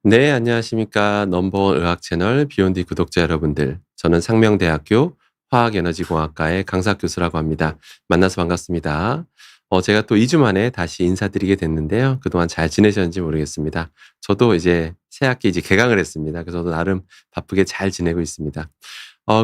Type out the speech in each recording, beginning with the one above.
네, 안녕하십니까. 넘버원 의학 채널 비욘디 구독자 여러분들. 저는 상명대학교 화학에너지공학과의 강사 교수라고 합니다. 만나서 반갑습니다. 제가 또 2주 만에 다시 인사드리게 됐는데요. 그동안 잘 지내셨는지 모르겠습니다. 저도 이제 새 학기 이제 개강을 했습니다. 그래서 저도 나름 바쁘게 잘 지내고 있습니다.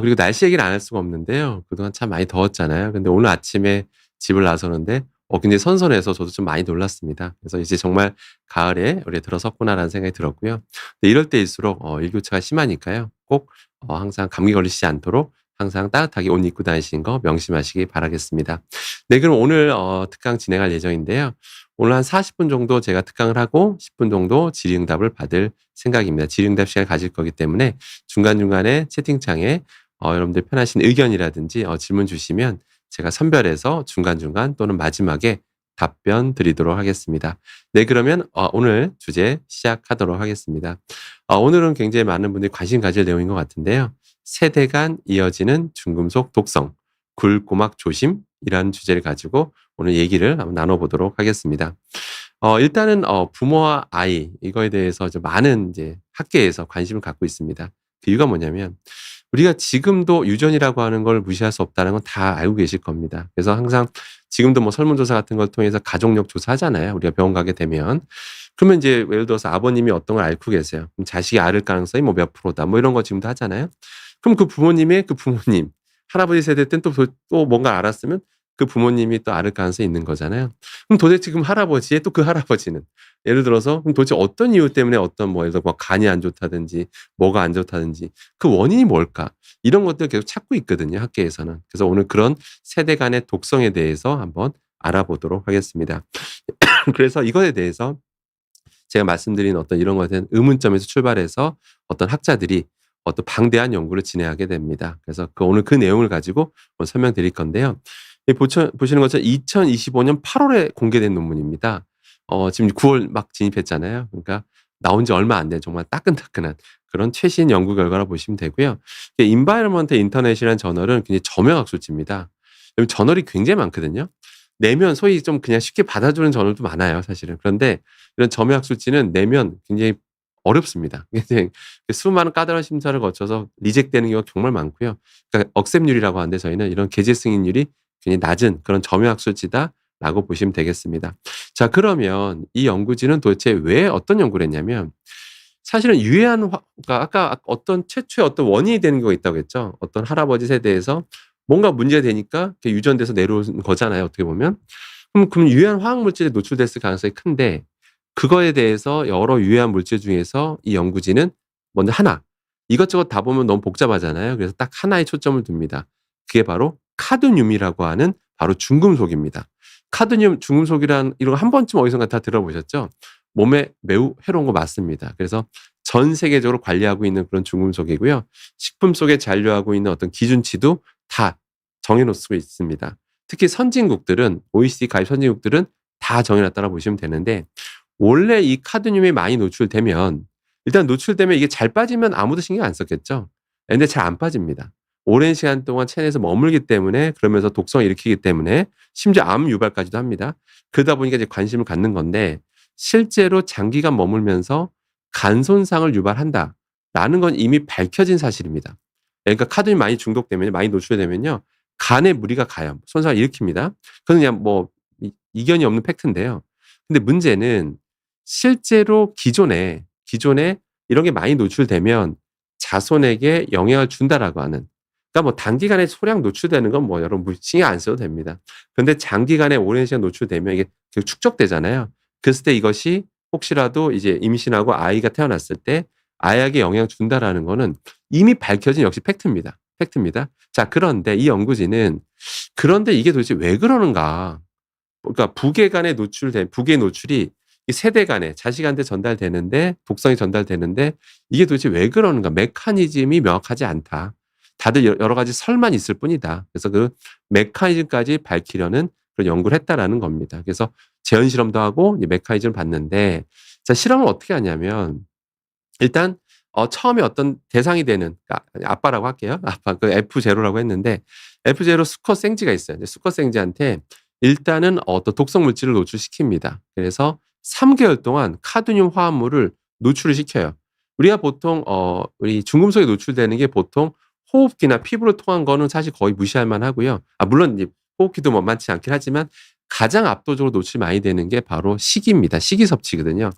그리고 날씨 얘기를 안 할 수가 없는데요. 그동안 참 많이 더웠잖아요. 근데 오늘 아침에 집을 나서는데 굉장히 선선해서 저도 좀 많이 놀랐습니다. 그래서 이제 정말 '가을에 우리가 들어섰구나.'라는 생각이 들었고요. 근데 이럴 때일수록 일교차가 심하니까요. 꼭 항상 감기 걸리시지 않도록 항상 따뜻하게 옷 입고 다니시는 거 명심하시기 바라겠습니다. 네, 그럼 오늘 특강 진행할 예정인데요. 오늘 한 40분 정도 제가 특강을 하고 10분 정도 질의응답을 받을 생각입니다. 질의응답 시간을 가질 거기 때문에 중간중간에 채팅창에 여러분들 편하신 의견이라든지 질문 주시면 제가 선별해서 중간중간 또는 마지막에 답변 드리도록 하겠습니다. 네, 그러면 오늘 주제 시작하도록 하겠습니다. 오늘은 굉장히 많은 분들이 관심 가질 내용인 것 같은데요. 세대 간 이어지는 중금속 독성, 굴고막 조심이라는 주제를 가지고 오늘 얘기를 한번 나눠보도록 하겠습니다. 일단은 부모와 아이 이거에 대해서 좀 많은 이제 학계에서 관심을 갖고 있습니다. 그 이유가 뭐냐면 우리가 지금도 유전이라고 하는 걸 무시할 수 없다는 건 다 알고 계실 겁니다. 그래서 항상 지금도 뭐 설문조사 같은 걸 통해서 가족력 조사하잖아요, 우리가 병원 가게 되면. 그러면 이제 예를 들어서 아버님이 어떤 걸 앓고 계세요. 그럼 자식이 앓을 가능성이 뭐 몇 프로다 뭐 이런 거 지금도 하잖아요. 그럼 그 부모님의 그 부모님, 할아버지 세대 때는 또 뭔가 알았으면 그 부모님이 또 앓을 가능성이 있는 거잖아요. 그럼 도대체 지금 할아버지의 또 그 할아버지는 예를 들어서 그럼 도대체 어떤 이유 때문에 어떤 뭐 예를 들어 뭐 간이 안 좋다든지 뭐가 안 좋다든지 그 원인이 뭘까? 이런 것들을 계속 찾고 있거든요, 학계에서는. 그래서 오늘 그런 세대 간의 독성에 대해서 한번 알아보도록 하겠습니다. 그래서 이거에 대해서 제가 말씀드린 어떤 이런 것에 대한 의문점에서 출발해서 어떤 학자들이 어떤 방대한 연구를 진행하게 됩니다. 그래서 오늘 그 내용을 가지고 오늘 설명드릴 건데요. 보시는 것처럼 2025년 8월에 공개된 논문입니다. 지금 9월 막 진입했잖아요. 그러니까 나온 지 얼마 안 된 정말 따끈따끈한 그런 최신 연구 결과라고 보시면 되고요. 이게 Environment Internat이라는 저널은 굉장히 저명학 수치입니다. 여기 저널이 굉장히 많거든요. 내면 소위 좀 그냥 쉽게 받아주는 저널도 많아요, 사실은. 그런데 이런 점유학 수치는 내면 굉장히 어렵습니다. 굉장히 수많은 까다로운 심사를 거쳐서 리젝되는 경우가 정말 많고요. 그러니까 억셉률이라고 하는데 저희는 이런 계제 승인율이 굉장히 낮은 그런 점유학 수치다라고 보시면 되겠습니다. 자, 그러면 이 연구진은 도대체 왜 어떤 연구를 했냐면 사실은 유해한 그러니까 아까 어떤 최초의 어떤 원인이 되는 경우가 있다고 했죠. 어떤 할아버지 세대에서 뭔가 문제가 되니까 그게 유전돼서 내려온 거잖아요, 어떻게 보면. 그럼 유해한 화학 물질에 노출됐을 가능성이 큰데 그거에 대해서 여러 유해한 물질 중에서 이 연구진은 먼저 하나, 이것저것 다 보면 너무 복잡하잖아요. 그래서 딱 하나에 초점을 둡니다. 그게 바로 카드뮴이라고 하는 바로 중금속입니다. 카드뮴, 중금속이란 이런 거 한 번쯤 어디선가 다 들어보셨죠? 몸에 매우 해로운 거 맞습니다. 그래서 전 세계적으로 관리하고 있는 그런 중금속이고요. 식품 속에 잔류하고 있는 어떤 기준치도 다 정해 놓을 수 있습니다. 특히 선진국들은 OECD 가입 선진국들은 다 정해 놨다고 보시면 되는데 원래 이 카드뮴이 많이 노출되면 일단 노출되면 이게 잘 빠지면 아무도 신경 안 썼겠죠. 근데 잘 안 빠집니다. 오랜 시간 동안 체내에서 머물기 때문에 그러면서 독성을 일으키기 때문에 심지어 암 유발까지도 합니다. 그러다 보니까 이제 관심을 갖는 건데 실제로 장기간 머물면서 간 손상을 유발한다라는 건 이미 밝혀진 사실입니다. 그러니까 카드뮴이 많이 중독되면 많이 노출되면요. 간에 무리가 가요. 손상을 일으킵니다. 그건 그냥 뭐 이견이 없는 팩트인데요. 근데 문제는 실제로 기존에 이런 게 많이 노출되면 자손에게 영향을 준다라고 하는, 그러니까 뭐 단기간에 소량 노출되는 건 뭐 여러분 신경 안 써도 됩니다. 그런데 장기간에 오랜 시간 노출되면 이게 계속 축적되잖아요. 그랬을 때 이것이 혹시라도 이제 임신하고 아이가 태어났을 때 아이에게 영향을 준다라는 거는 이미 밝혀진 역시 팩트입니다. 팩트입니다. 자, 그런데 이 연구진은 그런데 이게 도대체 왜 그러는가? 그러니까 북의 노출이 이 세대 간에 자식한테 전달되는데 독성이 전달되는데 이게 도대체 왜 그러는가? 메커니즘이 명확하지 않다. 다들 여러 가지 설만 있을 뿐이다. 그래서 그 메커니즘까지 밝히려는 그런 연구를 했다라는 겁니다. 그래서 재현 실험도 하고 이 메커니즘을 봤는데 자, 실험을 어떻게 하냐면 일단 처음에 어떤 대상이 되는 아빠라고 할게요. 아빠 그 F0라고 했는데 F0 수컷 생쥐가 있어요. 이제 수컷 생쥐한테 일단은 어떤 독성 물질을 노출시킵니다. 그래서 3개월 동안 카드뮴 화합물을 노출을 시켜요. 우리가 보통 우리 중금속에 노출되는 게 보통 호흡기나 피부를 통한 거는 사실 거의 무시할 만하고요. 물론 이제 호흡기도 만만치 않긴 하지만 가장 압도적으로 노출이 많이 되는 게 바로 식이입니다. 식이 섭취거든요.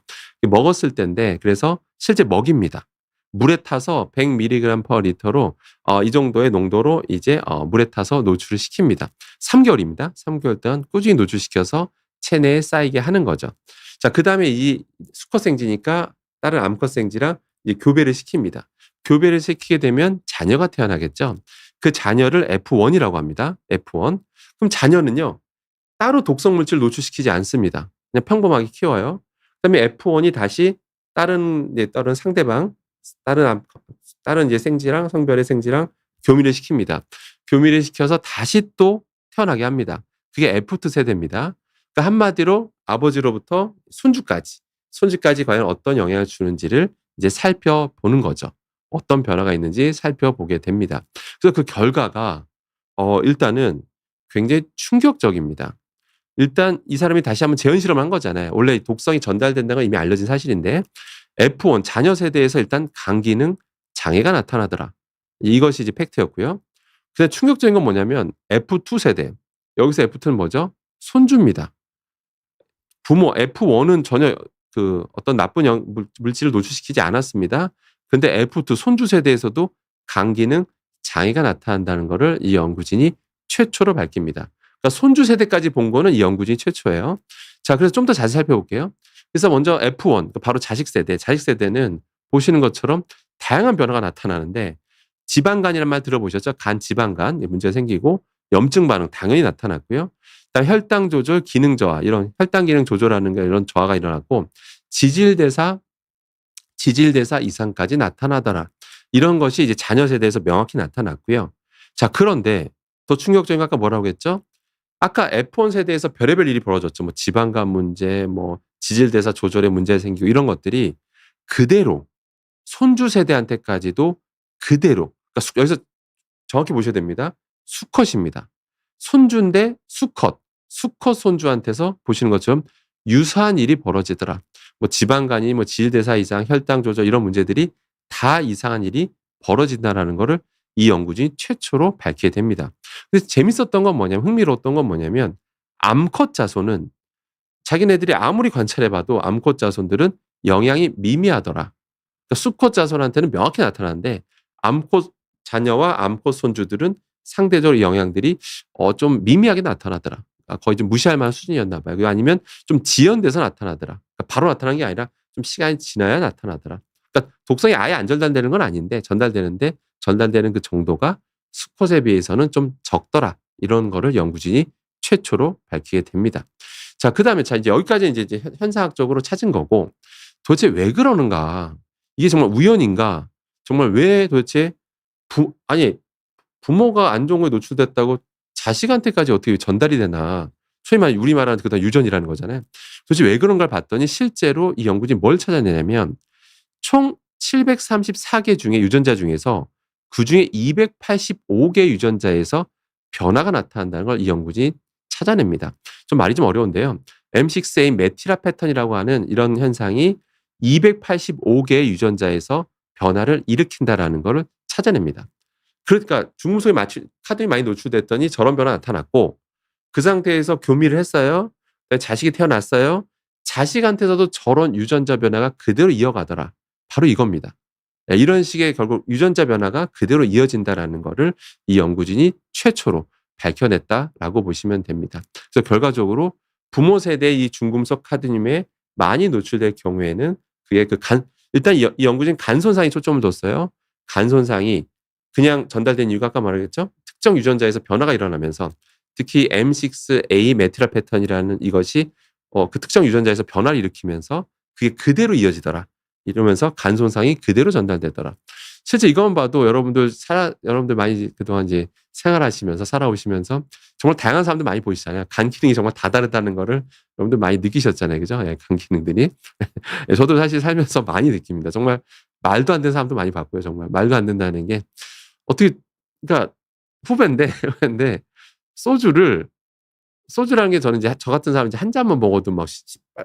먹었을 때인데 그래서 실제 먹입니다. 물에 타서 100mg/L로 이 정도의 농도로 이제 물에 타서 노출을 시킵니다. 3개월입니다. 3개월 동안 꾸준히 노출시켜서 체내에 쌓이게 하는 거죠. 자, 그다음에 이 수컷 생쥐니까 다른 암컷 생쥐랑 이제 교배를 시킵니다. 교배를 시키게 되면 자녀가 태어나겠죠. 그 자녀를 F1이라고 합니다. F1. 그럼 자녀는요, 따로 독성 물질을 노출시키지 않습니다. 그냥 평범하게 키워요. 그다음에 F1이 다시 다른 상대방, 다른 이제 생쥐랑 성별의 생쥐랑 교미를 시킵니다. 교미를 시켜서 다시 또 태어나게 합니다. 그게 F2 세대입니다. 그러니까 한마디로 아버지로부터 손주까지 과연 어떤 영향을 주는지를 이제 살펴보는 거죠. 어떤 변화가 있는지 살펴보게 됩니다. 그래서 그 결과가 일단은 굉장히 충격적입니다. 일단 이 사람이 다시 한번 재현 실험한 거잖아요. 원래 독성이 전달된다는 건 이미 알려진 사실인데 F1 자녀 세대에서 일단 간 기능 장애가 나타나더라. 이것이 이제 팩트였고요. 근데 충격적인 건 뭐냐면 F2 세대. 여기서 F2는 뭐죠? 손주입니다. 부모 F1은 전혀 그 어떤 나쁜 물질을 노출시키지 않았습니다. 근데 F2 손주 세대에서도 간 기능 장애가 나타난다는 것을 이 연구진이 최초로 밝힙니다. 그러니까 손주 세대까지 본 거는 이 연구진이 최초예요. 자, 그래서 좀 더 자세히 살펴볼게요. 그래서 먼저 F1, 바로 자식 세대. 자식 세대는 보시는 것처럼 다양한 변화가 나타나는데 지방간이라는 말 들어보셨죠? 간 지방간 문제가 생기고 염증 반응 당연히 나타났고요. 그다음 혈당 조절, 기능 저하, 이런 혈당 기능 조절하는 게 이런 저하가 일어났고 지질대사 이상까지 나타나더라. 이런 것이 이제 자녀 세대에서 명확히 나타났고요. 자, 그런데 더 충격적인 건 아까 뭐라고 했죠? 아까 F1 세대에서 별의별 일이 벌어졌죠. 뭐 지방간 문제, 뭐 지질대사 조절에 문제가 생기고 이런 것들이 그대로 손주 세대한테까지도 그대로, 그러니까 여기서 정확히 보셔야 됩니다. 수컷입니다. 손주인데 수컷 손주한테서 보시는 것처럼 유사한 일이 벌어지더라. 뭐 지방간이 뭐 지질대사 이상, 혈당 조절 이런 문제들이 다 이상한 일이 벌어진다라는 거를 이 연구진이 최초로 밝히게 됩니다. 그래서 재밌었던 건 뭐냐면, 흥미로웠던 건 뭐냐면 암컷 자손은 자기네들이 아무리 관찰해봐도 암컷 자손들은 영향이 미미하더라. 그러니까 수컷 자손한테는 명확히 나타나는데 암컷 자녀와 암컷 손주들은 상대적으로 영향들이 좀 미미하게 나타나더라. 거의 좀 무시할 만한 수준이었나 봐요. 아니면 좀 지연돼서 나타나더라. 그러니까 바로 나타난 게 아니라 좀 시간이 지나야 나타나더라. 그러니까 독성이 아예 안 전달되는 건 아닌데 전달되는데 전달되는 그 정도가 수컷에 비해서는 좀 적더라. 이런 거를 연구진이 최초로 밝히게 됩니다. 자, 그다음에 이제 여기까지 이제 현상학적으로 찾은 거고 도대체 왜 그러는가? 이게 정말 우연인가? 정말 왜 도대체 부모가 안 좋은 거에 노출됐다고 자식한테까지 어떻게 전달이 되나? 소위 말하는 우리말하는 그다음 유전이라는 거잖아요. 도대체 왜 그런가를 봤더니 실제로 이 연구진이 뭘 찾아내냐면 총 734개 중에 유전자 중에서 그중에 285개 유전자에서 변화가 나타난다는 걸 이 연구진이 찾아냅니다. 좀 말이 좀 어려운데요. M6A 메티라 패턴이라고 하는 이런 현상이 285개의 유전자에서 변화를 일으킨다라는 것을 찾아냅니다. 그러니까 중금속에 카드이 많이 노출됐더니 저런 변화가 나타났고 그 상태에서 교미를 했어요. 자식이 태어났어요. 자식한테서도 저런 유전자 변화가 그대로 이어가더라. 바로 이겁니다. 이런 식의 결국 유전자 변화가 그대로 이어진다라는 것을 이 연구진이 최초로 밝혀냈다라고 보시면 됩니다. 그래서 결과적으로 부모 세대의 이 중금속 카드뮴에 많이 노출될 경우에는 그게 일단 이 연구진 간 손상에 초점을 뒀어요. 간 손상이 그냥 전달된 이유가 아까 말했죠. 특정 유전자에서 변화가 일어나면서 특히 M6A 메티라 패턴이라는 이것이 그 특정 유전자에서 변화를 일으키면서 그게 그대로 이어지더라. 이러면서 간 손상이 그대로 전달되더라. 실제 이것만 봐도 여러분들 많이 그동안 이제 생활하시면서 살아오시면서 정말 다양한 사람들 많이 보시잖아요. 간 기능이 정말 다 다르다는 거를 여러분들 많이 느끼셨잖아요. 그죠? 예, 간 기능들이. 저도 사실 살면서 많이 느낍니다. 정말 말도 안 되는 사람도 많이 봤고요. 정말 말도 안 된다는 게 어떻게, 그러니까 후배인데 소주를 소주라는 게 저는 이제 저 같은 사람은 이제 한 잔만 먹어도 막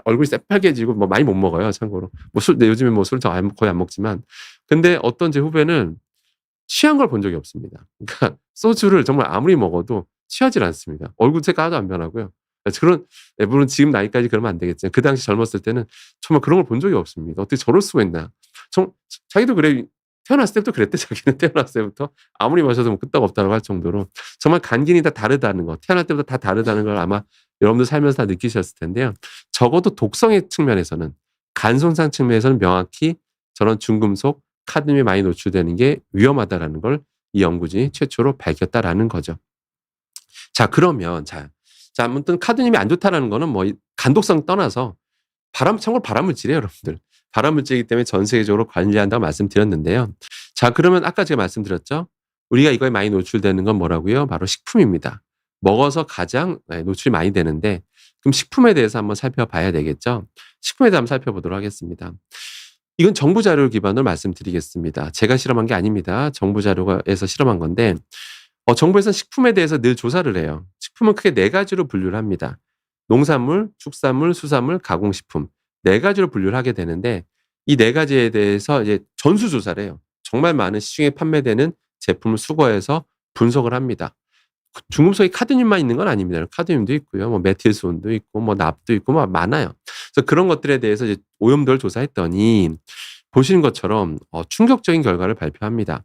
얼굴이 새빨개지고 뭐 많이 못 먹어요, 참고로. 뭐 네, 요즘에 뭐 술 거의 안 먹지만. 근데 어떤 제 후배는 취한 걸 본 적이 없습니다. 그러니까 소주를 정말 아무리 먹어도 취하질 않습니다. 얼굴 색깔 하나도 안 변하고요. 그런, 예, 물론 지금 나이까지 그러면 안 되겠지만 그 당시 젊었을 때는 정말 그런 걸 본 적이 없습니다. 어떻게 저럴 수가 있나. 자기도 그래. 태어났을 때부터 그랬대. 자기는 태어났을 때부터 아무리 마셔도 뭐 끄떡없다고 할 정도로 정말 간기는 다 다르다는 거, 태어날 때부터 다 다르다는 걸 아마 여러분들 살면서 다 느끼셨을 텐데요. 적어도 독성의 측면에서는, 간 손상 측면에서는 명확히 저런 중금속, 카드뮴이 많이 노출되는 게 위험하다라는 걸 이 연구진이 최초로 밝혔다라는 거죠. 자, 그러면 아무튼 카드뮴이 안 좋다라는 거는 뭐 간독성 떠나서 참고로 발암물질이에요, 여러분들. 발암물질이기 때문에 전 세계적으로 관리한다고 말씀드렸는데요. 자, 그러면 아까 제가 말씀드렸죠. 우리가 이거에 많이 노출되는 건 뭐라고요? 바로 식품입니다. 먹어서 가장 노출이 많이 되는데, 그럼 식품에 대해서 한번 살펴봐야 되겠죠. 식품에 대해서 한번 살펴보도록 하겠습니다. 이건 정부 자료를 기반으로 말씀드리겠습니다. 제가 실험한 게 아닙니다. 정부 자료에서 실험한 건데, 정부에서는 식품에 대해서 늘 조사를 해요. 식품은 크게 4가지로 분류를 합니다. 농산물, 축산물, 수산물, 가공식품 4가지로 분류를 하게 되는데, 이 4가지에 대해서 이제 전수조사를 해요. 정말 많은 시중에 판매되는 제품을 수거해서 분석을 합니다. 중금속이 카드뮴만 있는 건 아닙니다. 카드뮴도 있고요. 뭐 메틸수온도 있고 뭐 납도 있고 뭐 많아요. 그래서 그런 것들에 대해서 이제 오염도를 조사했더니 보시는 것처럼 충격적인 결과를 발표합니다.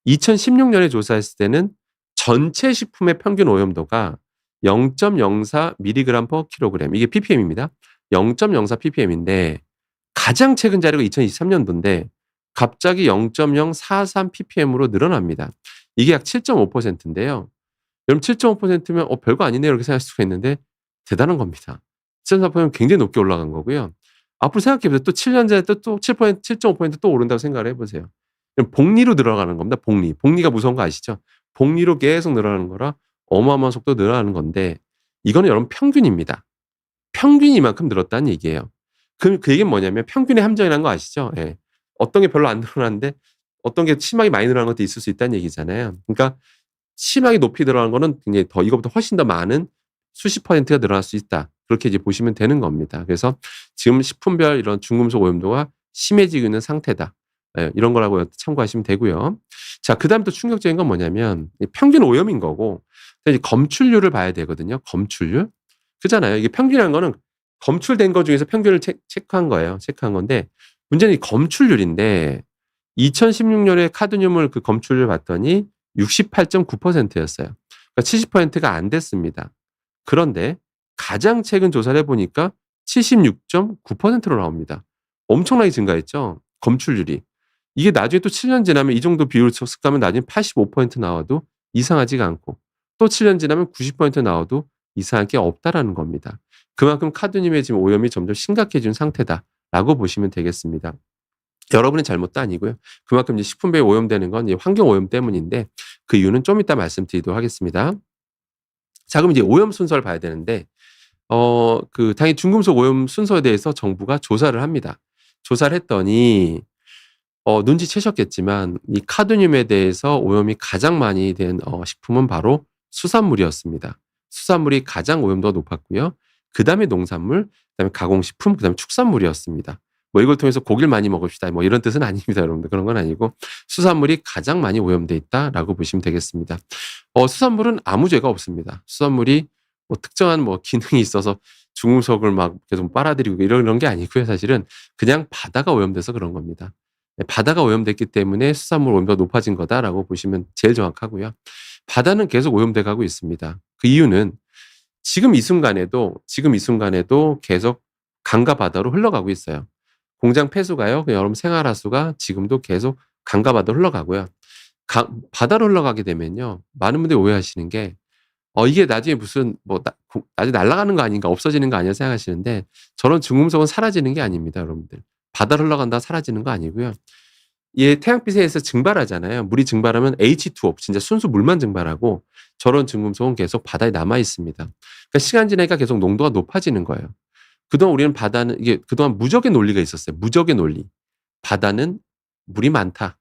2016년에 조사했을 때는 전체 식품의 평균 오염도가 0.04mg/kg, 이게 ppm입니다. 0.04 ppm인데 가장 최근 자료가 2023년도인데 갑자기 0.043 ppm으로 늘어납니다. 이게 약 7.5%인데요. 여러분 7.5%면 별거 아니네요 이렇게 생각할 수가 있는데 대단한 겁니다. 7.4%면 굉장히 높게 올라간 거고요. 앞으로 생각해 보세요. 또 7년 전에 또 7%, 7.5% 또 오른다고 생각을 해보세요. 복리로 늘어가는 겁니다. 복리가 무서운 거 아시죠? 복리로 계속 늘어나는 거라 어마어마한 속도로 늘어나는 건데 이거는 여러분 평균입니다. 평균이 이만큼 늘었다는 얘기예요. 그럼 그 얘기는 뭐냐면 평균의 함정이라는 거 아시죠? 예. 어떤 게 별로 안 늘어나는데 어떤 게 심하게 많이 늘어나는 것도 있을 수 있다는 얘기잖아요. 그러니까 심하게 높이 늘어나는 거는 굉장히 더 이거보다 훨씬 더 많은 수십 %가 늘어날 수 있다. 그렇게 이제 보시면 되는 겁니다. 그래서 지금 식품별 이런 중금속 오염도가 심해지고 있는 상태다. 예, 이런 거라고 참고하시면 되고요. 자, 그다음 또 충격적인 건 뭐냐면 평균 오염인 거고 이제 검출률을 봐야 되거든요. 검출률. 그잖아요. 이게 평균이라는 거는 검출된 것 중에서 평균을 체크한 거예요. 체크한 건데 문제는 이 검출률인데 2016년에 카드뮴을 그 검출률 봤더니 68.9%였어요. 그러니까 70%가 안 됐습니다. 그런데 가장 최근 조사를 해보니까 76.9%로 나옵니다. 엄청나게 증가했죠. 검출률이. 이게 나중에 또 7년 지나면 이 정도 비율을測가면 나중에 85% 나와도 이상하지가 않고 또 7년 지나면 90% 나와도 이상할 게 없다라는 겁니다. 그만큼 카드뮴의 지금 오염이 점점 심각해진 상태다라고 보시면 되겠습니다. 여러분의 잘못도 아니고요. 그만큼 이제 식품배에 오염되는 건 이제 환경 오염 때문인데 그 이유는 좀 이따 말씀드리도록 하겠습니다. 자, 그럼 이제 오염 순서를 봐야 되는데 당연히 중금속 오염 순서에 대해서 정부가 조사를 합니다. 조사를 했더니 눈치채셨겠지만 이 카드뮴에 대해서 오염이 가장 많이 된 식품은 바로 수산물이었습니다. 수산물이 가장 오염도가 높았고요. 그다음에 농산물, 그다음에 가공식품, 그다음에 축산물이었습니다. 뭐 이걸 통해서 고기를 많이 먹읍시다. 뭐 이런 뜻은 아닙니다, 여러분들. 그런 건 아니고 수산물이 가장 많이 오염돼 있다라고 보시면 되겠습니다. 수산물은 아무 죄가 없습니다. 수산물이 뭐 특정한 뭐 기능이 있어서 중금속을 막 계속 빨아들이고 이런 게 아니고요. 사실은 그냥 바다가 오염돼서 그런 겁니다. 바다가 오염됐기 때문에 수산물 오염도가 높아진 거다라고 보시면 제일 정확하고요. 바다는 계속 오염돼 가고 있습니다. 그 이유는 지금 이 순간에도 계속 강과 바다로 흘러가고 있어요. 공장 폐수가요. 여러분 생활하수가 지금도 계속 강과 바다로 흘러가고요. 바다로 흘러가게 되면요. 많은 분들이 오해하시는 게 이게 나중에 무슨 나중에 날아가는 거 아닌가 없어지는 거 아니야 생각하시는데 저런 중금속은 사라지는 게 아닙니다, 여러분들. 바다로 흘러간다 사라지는 거 아니고요. 얘 태양빛에 의해서 증발하잖아요. 물이 증발하면 H2O, 진짜 순수 물만 증발하고 저런 중금속은 계속 바다에 남아 있습니다. 그러니까 시간 지나니까 계속 농도가 높아지는 거예요. 그동안 우리는 바다는 이게 그동안 무적의 논리가 있었어요. 무적의 논리. 바다는 물이 많다.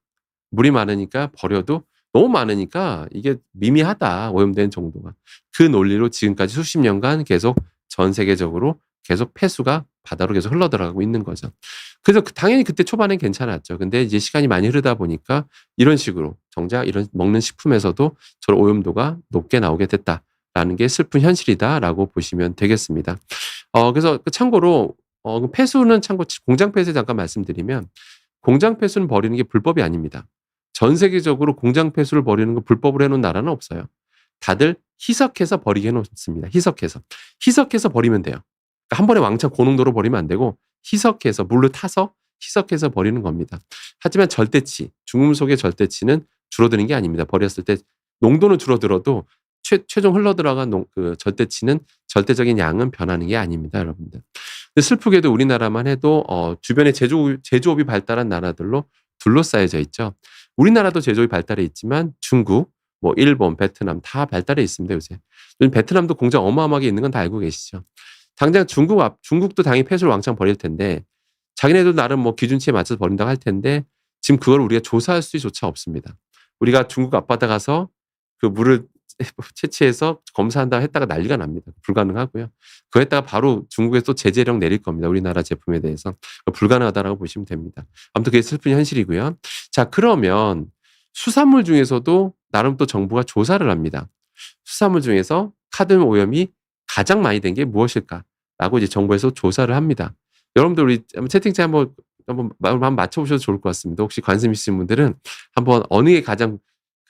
물이 많으니까 버려도 너무 많으니까 이게 미미하다, 오염된 정도가. 그 논리로 지금까지 수십 년간 계속 전 세계적으로 계속 폐수가 바다로 계속 흘러들어가고 있는 거죠. 그래서 당연히 그때 초반엔 괜찮았죠. 근데 이제 시간이 많이 흐르다 보니까 이런 식으로 정작 이런 먹는 식품에서도 저런 오염도가 높게 나오게 됐다라는 게 슬픈 현실이다라고 보시면 되겠습니다. 그래서 참고로 그 폐수는 참고 공장 폐수에 잠깐 말씀드리면, 공장 폐수는 버리는 게 불법이 아닙니다. 전 세계적으로 공장 폐수를 버리는 거 불법으로 해 놓은 나라는 없어요. 다들 희석해서 버리게 해 놓습니다. 희석해서 버리면 돼요. 그러니까 한 번에 왕창 고농도로 버리면 안 되고 희석해서 물로 타서 희석해서 버리는 겁니다. 하지만 절대치, 중금속의 절대치는 줄어드는 게 아닙니다. 버렸을 때 농도는 줄어들어도 최종 흘러들어간 그 절대치는, 절대적인 양은 변하는 게 아닙니다, 여러분들. 근데 슬프게도 우리나라만 해도 주변에 제조업이 발달한 나라들로 둘러싸여져 있죠. 우리나라도 제조업이 발달해 있지만 중국, 뭐 일본, 베트남 다 발달해 있습니다, 요새. 요즘 베트남도 공장 어마어마하게 있는 건 다 알고 계시죠. 당장 중국도 당연히 폐수를 왕창 버릴 텐데, 자기네도 나름 뭐 기준치에 맞춰서 버린다고 할 텐데, 지금 그걸 우리가 조사할 수조차 없습니다. 우리가 중국 앞바다 가서 그 물을 채취해서 검사한다고 했다가 난리가 납니다. 불가능하고요. 그거 했다가 바로 중국에서 또 제재령 내릴 겁니다, 우리나라 제품에 대해서. 불가능하다라고 보시면 됩니다. 아무튼 그게 슬픈 현실이고요. 자, 그러면 수산물 중에서도 나름 또 정부가 조사를 합니다. 수산물 중에서 카드뮴 오염이 가장 많이 된 게 무엇일까라고 이제 정부에서 조사를 합니다. 여러분들 우리 채팅창 한번 맞춰보셔도 좋을 것 같습니다. 혹시 관심 있으신 분들은 한번 어느 게 가장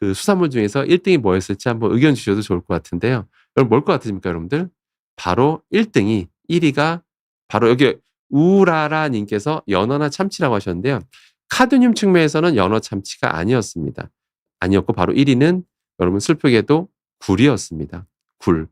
그 수산물 중에서 1등이 뭐였을지 한번 의견 주셔도 좋을 것 같은데요. 여러분 뭘 것 같으십니까, 여러분들? 바로 1위가 바로 여기 우라라 님께서 연어나 참치라고 하셨는데요. 카드뮴 측면에서는 연어, 참치가 아니었습니다. 아니었고 바로 1위는 여러분 슬프게도 굴이었습니다. 굴.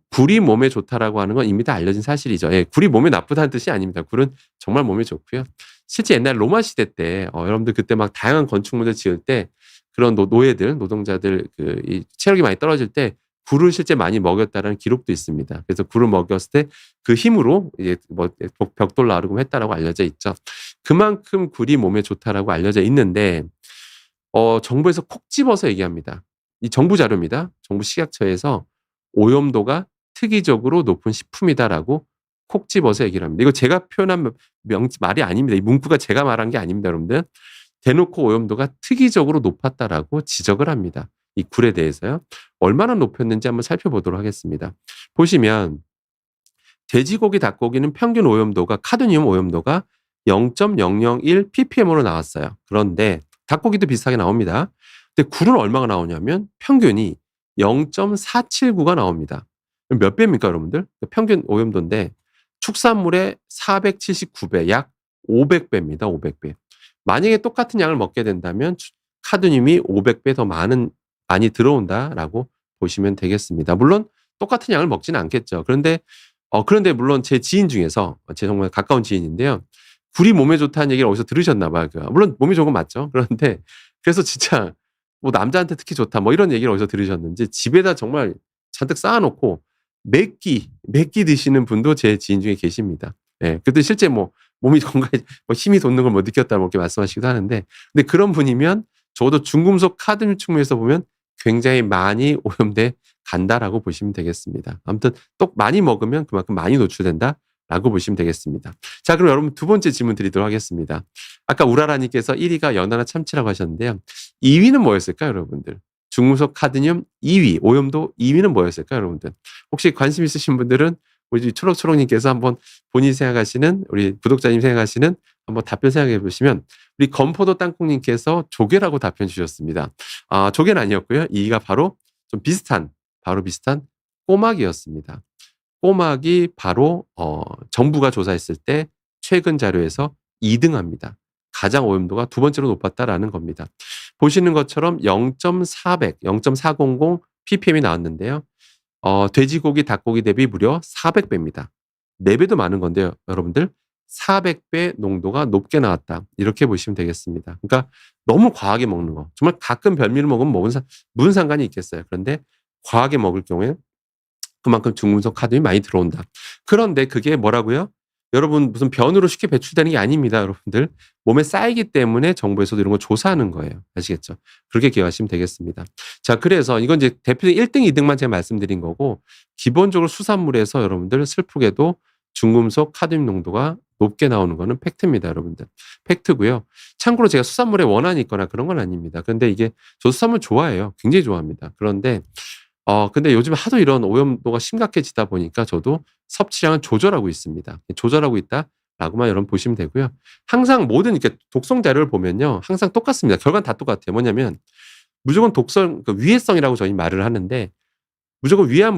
굴이 몸에 좋다라고 하는 건 이미 다 알려진 사실이죠. 예, 굴이 몸에 나쁘다는 뜻이 아닙니다. 굴은 정말 몸에 좋고요. 실제 옛날 로마 시대 때 여러분들 그때 막 다양한 건축물들 지을 때 그런 노동자들 이 체력이 많이 떨어질 때 굴을 실제 많이 먹였다라는 기록도 있습니다. 그래서 굴을 먹였을 때 그 힘으로 이제 뭐 벽돌 나르고 했다라고 알려져 있죠. 그만큼 굴이 몸에 좋다라고 알려져 있는데 정부에서 콕 집어서 얘기합니다. 이 정부 자료입니다. 정부 식약처에서 오염도가 특이적으로 높은 식품이다라고 콕 집어서 얘기를 합니다. 이거 제가 표현한 말이 아닙니다. 이 문구가 제가 말한 게 아닙니다, 여러분들. 대놓고 오염도가 특이적으로 높았다라고 지적을 합니다. 이 굴에 대해서요. 얼마나 높였는지 한번 살펴보도록 하겠습니다. 보시면 돼지고기, 닭고기는 평균 오염도가, 카드뮴 오염도가 0.001 ppm으로 나왔어요. 그런데 닭고기도 비슷하게 나옵니다. 근데 굴은 얼마가 나오냐면 평균이 0.479가 나옵니다. 몇 배입니까, 여러분들? 평균 오염도인데 축산물의 479배, 약 500배입니다. 500배. 만약에 똑같은 양을 먹게 된다면 카드뮴이 500배 더 많이 들어온다라고 보시면 되겠습니다. 물론 똑같은 양을 먹지는 않겠죠. 그런데 물론 제 지인 중에서 제 정말 가까운 지인인데요. 굴이 몸에 좋다는 얘기를 어디서 들으셨나 봐요. 물론 몸에 좋은 건 맞죠. 그런데 그래서 진짜 뭐 남자한테 특히 좋다 뭐 이런 얘기를 어디서 들으셨는지 집에다 정말 잔뜩 쌓아놓고 몇 끼 드시는 분도 제 지인 중에 계십니다. 예. 근데 실제 뭐 몸이 건강해, 뭐 힘이 돋는 걸 못 느꼈다 뭐 이렇게 말씀하시기도 하는데, 근데 그런 분이면 적어도 중금속 카드뮴 측면에서 보면 굉장히 많이 오염돼 간다라고 보시면 되겠습니다. 아무튼 또 많이 먹으면 그만큼 많이 노출된다라고 보시면 되겠습니다. 자, 그럼 여러분 두 번째 질문 드리도록 하겠습니다. 아까 우라라님께서 1위가 연어나 참치라고 하셨는데요. 2위는 뭐였을까요, 여러분들? 중금속 카드뮴 2위, 오염도 2위는 뭐였을까요, 여러분들? 혹시 관심 있으신 분들은 우리 초록초록님께서 한번 본인이 생각하시는, 우리 구독자님 생각하시는 한번 답변 생각해 보시면, 우리 건포도 땅콩님께서 조개라고 답변 주셨습니다. 조개는 아니었고요. 2위가 바로 비슷한 꼬막이었습니다. 꼬막이 바로 정부가 조사했을 때 최근 자료에서 2등합니다. 가장 오염도가 두 번째로 높았다라는 겁니다. 보시는 것처럼 0.400 ppm이 나왔는데요. 돼지고기, 닭고기 대비 무려 400배입니다. 4배도 많은 건데요, 여러분들. 400배 농도가 높게 나왔다. 이렇게 보시면 되겠습니다. 그러니까 너무 과하게 먹는 거. 정말 가끔 별미를 먹으면 무슨 상관이 있겠어요. 그런데 과하게 먹을 경우에 그만큼 중금속 카드뮴이 많이 들어온다. 그런데 그게 뭐라고요? 여러분 무슨 변으로 쉽게 배출되는 게 아닙니다, 여러분들. 몸에 쌓이기 때문에 정부에서도 이런 거 조사하는 거예요. 아시겠죠? 그렇게 기억하시면 되겠습니다. 자, 그래서 이건 이제 대표적인 1 등, 2 등만 제가 말씀드린 거고, 기본적으로 수산물에서 여러분들 슬프게도 중금속, 카드뮴 농도가 높게 나오는 거는 팩트입니다, 여러분들. 팩트고요. 참고로 제가 수산물에 원한이 있거나 그런 건 아닙니다. 근데 이게 저 수산물 좋아해요. 굉장히 좋아합니다. 그런데 근데 요즘 하도 이런 오염도가 심각해지다 보니까 저도 섭취량을 조절하고 있습니다. 조절하고 있다라고만 여러분 보시면 되고요. 항상 모든 이렇게 독성 자료를 보면요, 항상 똑같습니다. 결과는 다 똑같아요. 뭐냐면 무조건 독성, 그 위해성이라고 저희 말을 하는데, 무조건 위험한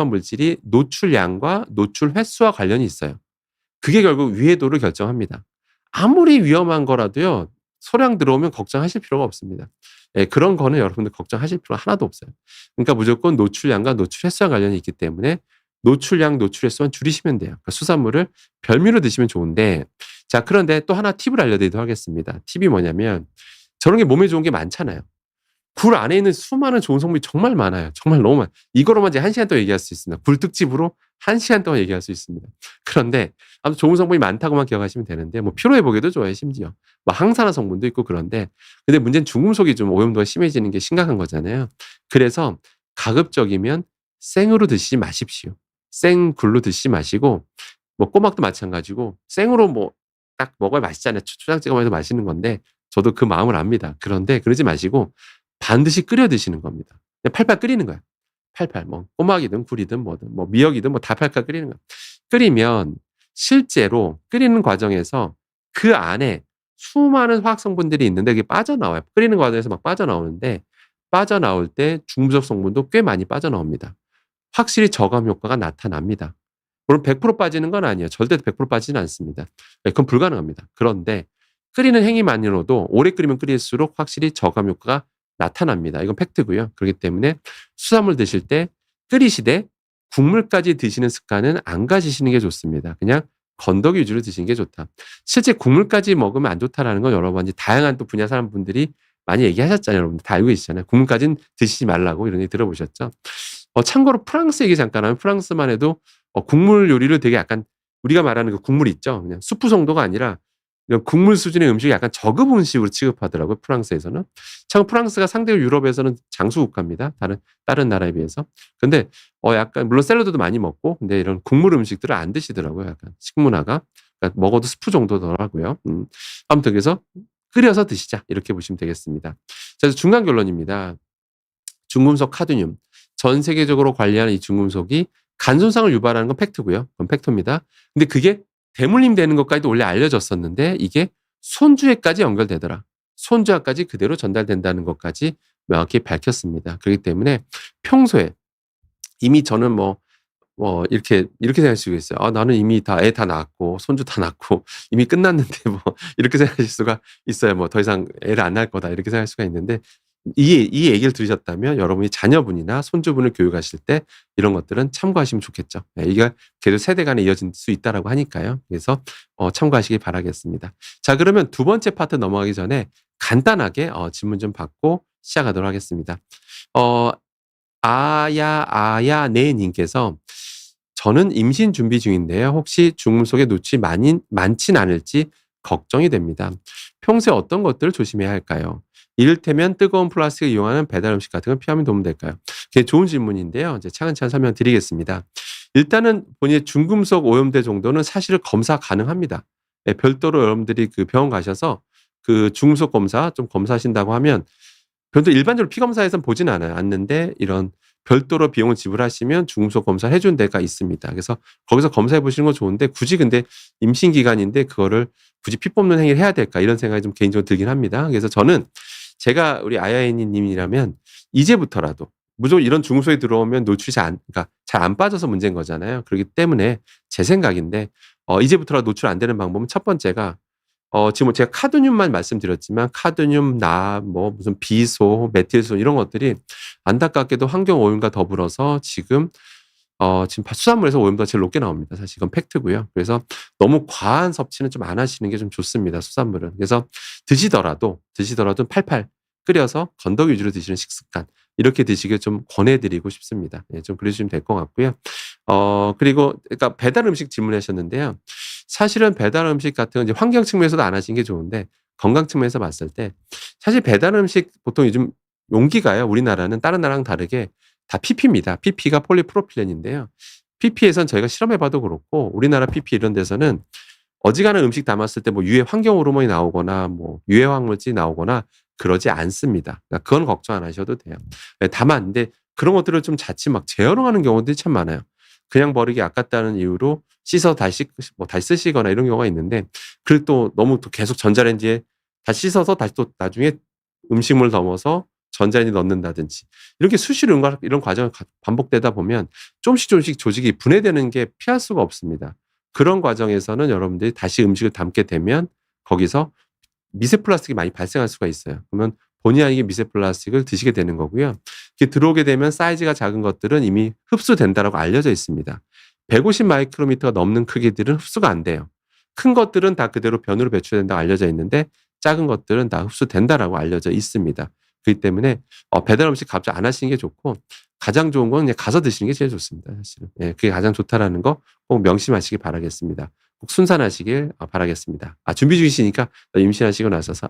물질이 노출량과 노출 횟수와 관련이 있어요. 그게 결국 위해도를 결정합니다. 아무리 위험한 거라도요, 소량 들어오면 걱정하실 필요가 없습니다. 예, 그런 거는 여러분들 걱정하실 필요가 하나도 없어요. 그러니까 무조건 노출량과 노출 횟수와 관련이 있기 때문에 노출량, 노출 횟수만 줄이시면 돼요. 그러니까 수산물을 별미로 드시면 좋은데, 자, 그런데 또 하나 팁을 알려드리도록 하겠습니다. 팁이 뭐냐면, 저런 게 몸에 좋은 게 많잖아요. 굴 안에 있는 수많은 좋은 성분이 정말 많아요. 정말 너무 많아요. 이거로만 이제 1 시간 동안 얘기할 수 있습니다. 굴 특집으로 1 시간 동안 얘기할 수 있습니다. 그런데 아무튼 좋은 성분이 많다고만 기억하시면 되는데, 뭐 피로 회복에도 좋아요, 심지어. 뭐 항산화 성분도 있고 그런데, 근데 문제는 중금속이 좀 오염도가 심해지는 게 심각한 거잖아요. 그래서 가급적이면 생으로 드시지 마십시오. 생굴로 드시지 마시고, 뭐 꼬막도 마찬가지고 생으로 뭐 딱 먹어야 맛있잖아요. 초장 찍어 먹어도 맛있는 건데, 저도 그 마음을 압니다. 그런데 그러지 마시고 반드시 끓여 드시는 겁니다. 그냥 팔팔 끓이는 거예요. 팔팔. 뭐 꼬막이든 굴이든 뭐든 뭐 미역이든 뭐 다 팔팔 끓이는 거예요. 끓이면 실제로 끓이는 과정에서 그 안에 수많은 화학 성분들이 있는데 그게 빠져나와요. 끓이는 과정에서 막 빠져나오는데, 빠져나올 때 중금속 성분도 꽤 많이 빠져나옵니다. 확실히 저감 효과가 나타납니다. 물론 100% 빠지는 건 아니에요. 절대 100% 빠지지는 않습니다. 예, 그건 불가능합니다. 그런데 끓이는 행위만으로도 오래 끓이면 끓일수록 확실히 저감 효과가 나타납니다. 이건 팩트고요. 그렇기 때문에 수산물 드실 때 끓이시되 국물까지 드시는 습관은 안 가지시는 게 좋습니다. 그냥 건더기 위주로 드시는 게 좋다. 실제 국물까지 먹으면 안 좋다라는 건 여러 가지 다양한 또 분야 사람분들이 많이 얘기하셨잖아요. 여러분들 다 알고 계시잖아요. 국물까지는 드시지 말라고 이런 얘기 들어보셨죠? 참고로 프랑스 얘기 잠깐 하면, 프랑스만 해도 국물 요리를 되게 약간 우리가 말하는 그 국물 있죠. 그냥 수프 정도가 아니라 이런 국물 수준의 음식이 약간 저급 음식으로 취급하더라고요, 프랑스에서는. 참 프랑스가 상대로 유럽에서는 장수 국가입니다, 다른 나라에 비해서. 근데 약간 물론 샐러드도 많이 먹고, 근데 이런 국물 음식들을 안 드시더라고요, 약간 식문화가. 그러니까 먹어도 스프 정도더라고요. 아무튼 그래서 끓여서 드시자, 이렇게 보시면 되겠습니다. 자, 그래서 중간 결론입니다. 중금속 카드뮴. 전 세계적으로 관리하는 이 중금속이 간 손상을 유발하는 건 팩트고요. 그건 팩트입니다. 근데 그게 대물림 되는 것까지도 원래 알려졌었는데, 이게 손주에까지 연결되더라. 손주화까지 그대로 전달된다는 것까지 명확히 밝혔습니다. 그렇기 때문에 평소에 이미 저는 이렇게 생각할 수가 있어요. '아, 나는 이미 애 다 낳았고 손주 다 낳고 이미 끝났는데' 뭐 이렇게 생각하실 수가 있어요. 뭐 '더 이상 애를 안 낳을 거다.' 이렇게 생각할 수가 있는데, 이 얘기를 들으셨다면 여러분이 자녀분이나 손주분을 교육하실 때 이런 것들은 참고하시면 좋겠죠. 예, 이게 계속 세대 간에 이어질 수 있다라고 하니까요. 그래서 참고하시기 바라겠습니다. 자, 그러면 두 번째 파트 넘어가기 전에 간단하게 질문 좀 받고 시작하도록 하겠습니다. 어 아야 님께서, 저는 임신 준비 중인데요. 혹시 중금속의 노출이 많진 않을지 걱정이 됩니다. 평소에 어떤 것들을 조심해야 할까요? 이를테면 뜨거운 플라스틱을 이용하는 배달 음식 같은 걸 피하면 도움 될까요? 굉장히 좋은 질문인데요. 이제 차근차근 설명드리겠습니다. 일단은 본인의 중금속 오염대 정도는 사실 검사 가능합니다. 예, 별도로 여러분들이 그 병원 가셔서 그 중금속 검사 좀 검사하신다고 하면, 별도 일반적으로 피 검사에서는 보진 않는데, 이런 별도로 비용을 지불하시면 중금속 검사를 해주는 데가 있습니다. 그래서 거기서 검사해 보시는 건 좋은데, 굳이 근데 임신 기간인데 그거를 굳이 피 뽑는 행위를 해야 될까, 이런 생각이 좀 개인적으로 들긴 합니다. 그래서 저는, 제가 우리 아야이니 님이라면 이제부터라도 무조건 이런 중금속이 들어오면 노출이 그러니까 잘 안 빠져서 문제인 거잖아요. 그렇기 때문에 제 생각인데, 이제부터라도 노출 안 되는 방법은 첫 번째가, 지금 제가 카드뮴만 말씀드렸지만 카드뮴, 뭐 무슨 비소, 메틸소 이런 것들이 안타깝게도 환경 오염과 더불어서 지금 수산물에서 오염도가 제일 높게 나옵니다. 사실 이건 팩트고요. 그래서 너무 과한 섭취는 좀 안 하시는 게 좀 좋습니다, 수산물은. 그래서 드시더라도 팔팔 끓여서 건더기 위주로 드시는 식습관, 이렇게 드시길 좀 권해드리고 싶습니다. 예, 좀 그러시면 될 것 같고요. 그리고 그러니까 배달 음식 질문하셨는데요. 사실은 배달 음식 같은 건 이제 환경 측면에서도 안 하시는 게 좋은데 건강 측면에서 봤을 때 사실 배달 음식 보통 요즘 용기가요. 우리나라는 다른 나라랑 다르게 다 PP입니다. PP가 폴리프로필렌인데요. PP에선 저희가 실험해 봐도 그렇고 우리나라 PP 이런 데서는 어지간한 음식 담았을 때 뭐 유해 환경 호르몬이 나오거나 뭐 유해 화학물질이 나오거나 그러지 않습니다. 그러니까 그건 걱정 안 하셔도 돼요. 예, 다만 근데 그런 것들을 좀 자칫 막 재활용하는 경우들이 참 많아요. 그냥 버리기 아깝다는 이유로 씻어서 다시 뭐 다시 쓰시거나 이런 경우가 있는데 그리고 또 너무 또 계속 전자레인지에 다시 씻어서 다시 또 나중에 음식물 담아서 전자레인지에 넣는다든지 이렇게 수시로 이런 과정이 반복되다 보면 조금씩 조직이 분해되는 게 피할 수가 없습니다. 그런 과정에서는 여러분들이 다시 음식을 담게 되면 거기서 미세 플라스틱이 많이 발생할 수가 있어요. 그러면 본의 아니게 미세 플라스틱을 드시게 되는 거고요. 이게 들어오게 되면 사이즈가 작은 것들은 이미 흡수된다라고 알려져 있습니다. 150 마이크로미터가 넘는 크기들은 흡수가 안 돼요. 큰 것들은 다 그대로 변으로 배출된다고 알려져 있는데 작은 것들은 다 흡수된다라고 알려져 있습니다. 그렇기 때문에 배달 음식 갑자기 안 하시는 게 좋고 가장 좋은 건 그냥 가서 드시는 게 제일 좋습니다, 사실은. 예, 그게 가장 좋다라는 거 꼭 명심하시기 바라겠습니다. 꼭 순산하시길 바라겠습니다. 준비 중이시니까 임신하시고 나서서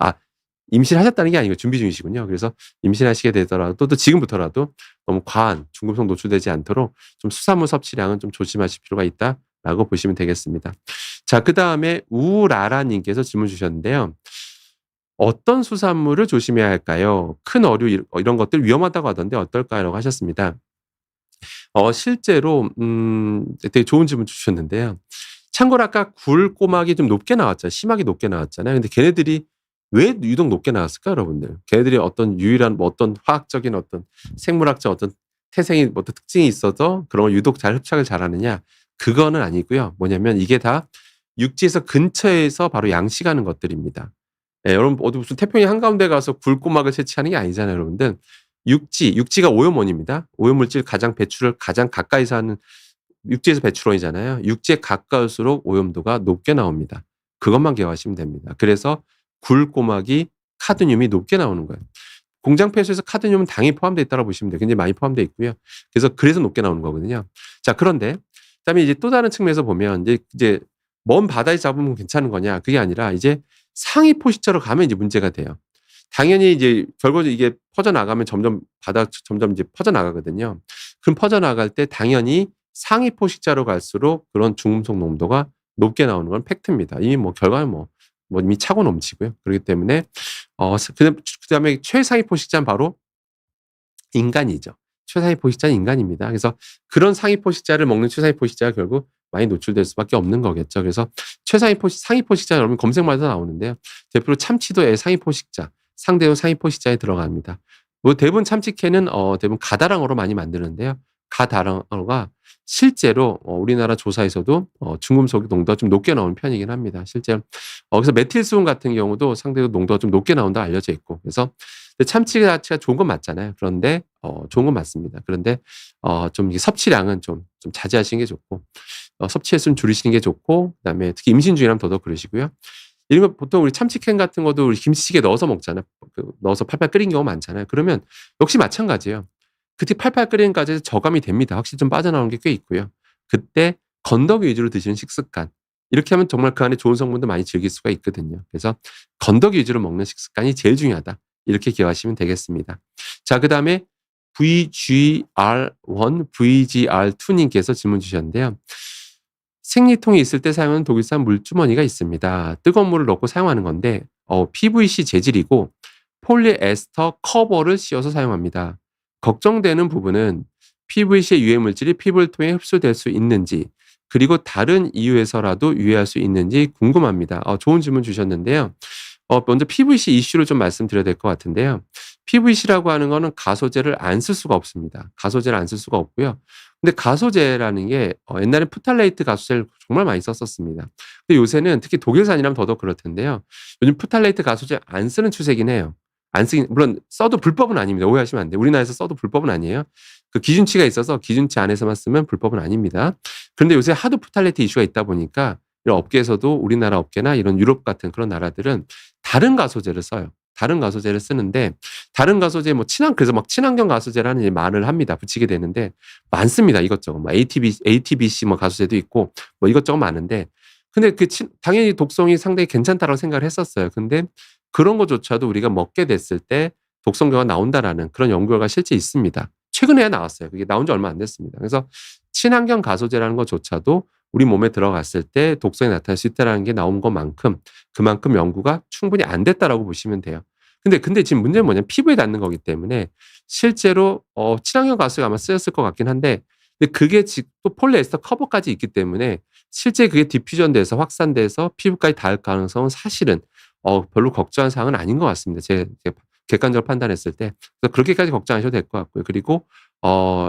임신하셨다는 게 아니고 준비 중이시군요. 그래서 임신하시게 되더라도 또 지금부터라도 너무 과한 중금속 노출되지 않도록 좀 수산물 섭취량은 좀 조심하실 필요가 있다라고 보시면 되겠습니다. 자, 그다음에 우라라 님께서 질문 주셨는데요. "어떤 수산물을 조심해야 할까요? 큰 어류 이런 것들 위험하다고 하던데 어떨까요?"라고 하셨습니다. 실제로 되게 좋은 질문 주셨는데요. 참고로 아까 굴 꼬막이 좀 높게 나왔잖아요. 심하게 높게 나왔잖아요. 근데 걔네들이 왜 유독 높게 나왔을까요, 여러분들? 걔네들이 어떤 유일한 뭐 어떤 화학적인 어떤 생물학적 어떤 태생이 뭐 어떤 특징이 있어서 그런 걸 유독 잘 흡착을 잘하느냐? 그거는 아니고요. 뭐냐면 이게 다 육지에서 근처에서 바로 양식하는 것들입니다. 예, 여러분 어디 무슨 태평양 한가운데 가서 굴꼬막을 채취하는 게 아니잖아요, 여러분들. 육지가 오염원입니다. 오염물질 가장 배출을 가장 가까이서 하는 육지에서 배출원이잖아요. 육지에 가까울수록 오염도가 높게 나옵니다. 그것만 기억하시면 됩니다. 그래서 굴꼬막이 카드뮴이 높게 나오는 거예요. 공장 폐수에서 카드뮴은 당연히 포함되어 있다고 보시면 돼요. 굉장히 많이 포함되어 있고요. 그래서 높게 나오는 거거든요. 자, 그런데 그다음에 이제 또 다른 측면에서 보면 이제 먼 바다에 잡으면 괜찮은 거냐? 그게 아니라 이제 상위 포식자로 가면 이제 문제가 돼요. 당연히 이제 결과적으로 이게 퍼져나가면 점점 이제 퍼져나가거든요. 그럼 퍼져나갈 때 당연히 상위 포식자로 갈수록 그런 중금속 농도가 높게 나오는 건 팩트입니다. 이미 뭐 결과는 뭐 이미 차고 넘치고요. 그렇기 때문에 그다음에 최상위 포식자는 바로 인간이죠. 최상위 포식자는 인간입니다. 그래서 그런 상위 포식자를 먹는 최상위 포식자가 결국 많이 노출될 수밖에 없는 거겠죠. 그래서 상위 포식자 여러분 검색마다 나오는데요. 대표로 참치도 상위 포식자, 상대도 상위 포식자에 들어갑니다. 뭐 대부분 참치캔은 대부분 가다랑어로 많이 만드는데요. 가다랑어가 실제로 우리나라 조사에서도 중금속 농도가 좀 높게 나오는 편이긴 합니다. 실제로 그래서 메틸수은 같은 경우도 상대적으로 농도가 좀 높게 나온다고 알려져 있고 그래서 참치 자체가 좋은 건 맞잖아요. 그런데 좋은 건 맞습니다. 그런데 좀 섭취량은 좀 자제하시는 게 좋고 섭취 횟수는 줄이시는 게 좋고 그다음에 특히 임신 중이라면 더더욱 그러시고요. 이런 거 보통 우리 참치캔 같은 것도 우리 김치찌개에 넣어서 먹잖아요. 넣어서 팔팔 끓인 경우 많잖아요. 그러면 역시 마찬가지예요. 그때 팔팔 끓이는 까지 저감이 됩니다. 확실히 좀 빠져나오는 게 꽤 있고요. 그때 건더기 위주로 드시는 식습관. 이렇게 하면 정말 그 안에 좋은 성분도 많이 즐길 수가 있거든요. 그래서 건더기 위주로 먹는 식습관이 제일 중요하다. 이렇게 기억하시면 되겠습니다. 자, 그다음에 VGR1, VGR2 님께서 질문 주셨는데요. 생리통이 있을 때 사용하는 독일산 물주머니가 있습니다. 뜨거운 물을 넣고 사용하는 건데 PVC 재질이고 폴리에스터 커버를 씌워서 사용합니다. 걱정되는 부분은 PVC의 유해 물질이 피부를 통해 흡수될 수 있는지 그리고 다른 이유에서라도 유해할 수 있는지 궁금합니다. 좋은 질문 주셨는데요. 먼저 PVC 이슈를 좀 말씀드려야 될 것 같은데요. PVC라고 하는 거는 가소제를 안 쓸 수가 없습니다. 가소제를 안 쓸 수가 없고요. 근데 가소제라는 게 옛날에 프탈레이트 가소제를 정말 많이 썼었습니다. 근데 요새는 특히 독일산이라면 더더욱 그럴 텐데요. 요즘 프탈레이트 가소제 안 쓰는 추세긴 해요. 안 쓰긴 물론 써도 불법은 아닙니다. 오해하시면 안 돼요. 우리나라에서 써도 불법은 아니에요. 그 기준치가 있어서 기준치 안에서만 쓰면 불법은 아닙니다. 그런데 요새 하도 프탈레이트 이슈가 있다 보니까 이런 업계에서도 우리나라 업계나 이런 유럽 같은 그런 나라들은 다른 가소제를 써요. 다른 가소제를 쓰는데 다른 가소제 뭐 그래서 막 친환경 가소제라는 말을 합니다. 붙이게 되는데 많습니다. 이것저것. 뭐 ATBC 뭐 가소제도 있고 뭐 이것저것 많은데 근데 당연히 독성이 상당히 괜찮다라고 생각을 했었어요. 근데 그런 것조차도 우리가 먹게 됐을 때 독성교가 나온다라는 그런 연구 결과가 실제 있습니다. 최근에야 나왔어요. 그게 나온 지 얼마 안 됐습니다. 그래서 친환경 가소제라는 것조차도 우리 몸에 들어갔을 때 독성이 나타날 수 있다는 게 나온 것만큼 그만큼 연구가 충분히 안 됐다라고 보시면 돼요. 근데 지금 문제는 뭐냐면 피부에 닿는 거기 때문에 실제로 친환경 가스가 아마 쓰였을 것 같긴 한데 근데 그게 또 폴리에스터 커버까지 있기 때문에 실제 그게 디퓨전돼서 확산돼서 피부까지 닿을 가능성은 사실은 별로 걱정할 사항은 아닌 것 같습니다. 제 객관적으로 판단했을 때. 그래서 그렇게까지 걱정하셔도 될 것 같고요. 그리고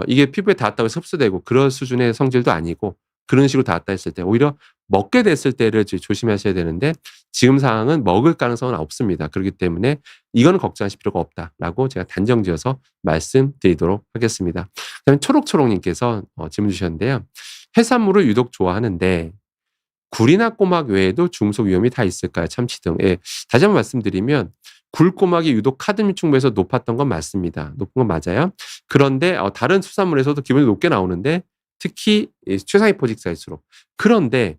이게 피부에 닿았다고 해서 흡수되고 그런 수준의 성질도 아니고 그런 식으로 닿았다 했을 때 오히려 먹게 됐을 때를 조심하셔야 되는데 지금 상황은 먹을 가능성은 없습니다. 그렇기 때문에 이거는 걱정하실 필요가 없다라고 제가 단정지어서 말씀드리도록 하겠습니다. 그다음에 초록초록님께서 질문 주셨는데요. 해산물을 유독 좋아하는데 굴이나 꼬막 외에도 중속 위험이 다 있을까요? 참치 등. 예. 다시 한번 말씀드리면 굴꼬막이 유독 카드뮴 충분해서 높았던 건 맞습니다. 높은 건 맞아요. 그런데 다른 수산물에서도 기본이 높게 나오는데 특히 최상위 포식자일수록. 그런데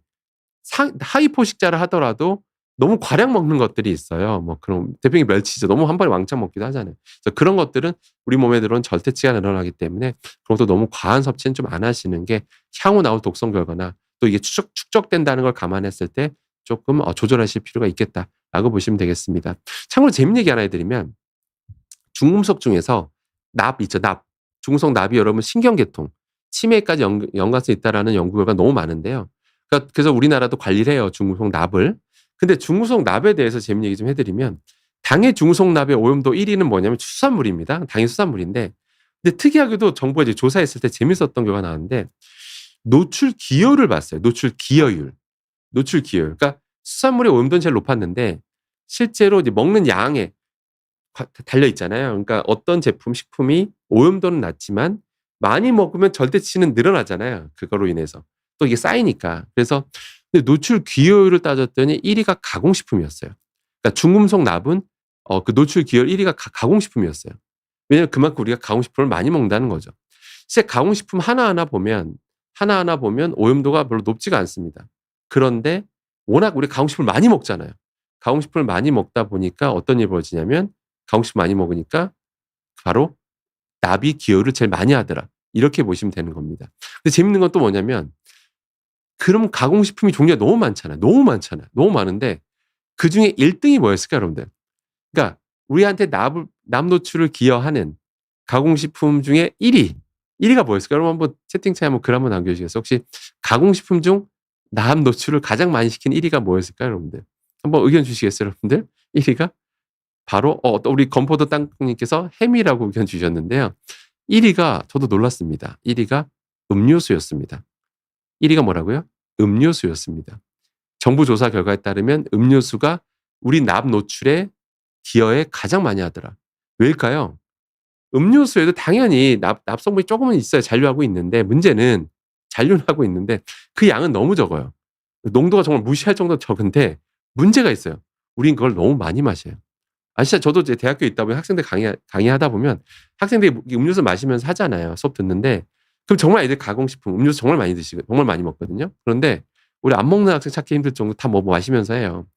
하위 포식자를 하더라도 너무 과량 먹는 것들이 있어요. 뭐 그런 대표적인 멸치죠. 너무 한 번에 왕창 먹기도 하잖아요. 그래서 그런 것들은 우리 몸에 들어온 절대치가 늘어나기 때문에 그런 것도 너무 과한 섭취는 좀 안 하시는 게 향후 나올 독성 결과나 또 이게 축적된다는 걸 감안했을 때 조금 조절하실 필요가 있겠다라고 보시면 되겠습니다. 참고로 재밌는 얘기 하나 해드리면 중금속 중에서 납 있죠. 납. 중금속 납이 여러분 신경계통, 치매까지 연관성이 있다라는 연구 결과가 너무 많은데요. 그래서 우리나라도 관리를 해요. 중금속 납을. 근데 중금속 납에 대해서 재밌는 얘기 좀 해드리면 당의 중금속 납의 오염도 1위는 뭐냐면 수산물입니다. 당연히 수산물인데 근데 특이하게도 정부가 이제 조사했을 때 재밌었던 결과가 나왔는데 노출 기여를 봤어요. 노출 기여율. 그러니까 수산물의 오염도는 제일 높았는데 실제로 이제 먹는 양에 달려 있잖아요. 그러니까 어떤 식품이 오염도는 낮지만 많이 먹으면 절대치는 늘어나잖아요. 그거로 인해서. 또 이게 쌓이니까. 그래서 근데 노출 기여율을 따졌더니 1위가 가공식품이었어요. 그러니까 중금속 납은 그 노출 기여율 1위가 가공식품이었어요. 왜냐하면 그만큼 우리가 가공식품을 많이 먹는다는 거죠. 실제 가공식품 하나하나 보면 오염도가 별로 높지가 않습니다. 그런데 워낙 우리 가공식품을 많이 먹잖아요. 가공식품을 많이 먹다 보니까 어떤 일이 벌어지냐면 가공식품 많이 먹으니까 바로 납이 기여를 제일 많이 하더라. 이렇게 보시면 되는 겁니다. 근데 재밌는 건 또 뭐냐면 그럼 가공식품이 종류가 너무 많잖아요. 너무 많은데 그중에 1등이 뭐였을까요, 여러분들? 그러니까 우리한테 납 노출을 기여하는 가공식품 중에 1위가 뭐였을까요? 여러분 한번 채팅창에 한번 글 한번 남겨주시겠어요? 혹시 가공식품 중 납 노출을 가장 많이 시킨 1위가 뭐였을까요, 여러분들? 한번 의견 주시겠어요, 여러분들? 1위가? 바로 또 우리 건포도 땅콩님께서 햄이라고 의견 주셨는데요. 1위가 저도 놀랐습니다. 1위가 음료수였습니다. 1위가 뭐라고요? 음료수였습니다. 정부 조사 결과에 따르면 음료수가 우리 납 노출에 기여에 가장 많이 하더라. 왜일까요? 음료수에도 당연히 납성분이 조금은 있어요. 잔류하고 있는데 문제는 잔류는 하고 있는데 그 양은 너무 적어요. 농도가 정말 무시할 정도로 적은데 문제가 있어요. 우린 그걸 너무 많이 마셔요. 진짜 저도 이제 대학교에 있다 보면 학생들 강의하다 보면 학생들이 음료수 마시면서 하잖아요. 수업 듣는데 그럼 정말 애들 가공식품 음료수 정말 많이 드시고 정말 많이 먹거든요. 그런데 우리 안 먹는 학생 찾기 힘들 정도 다 마시면서 해요.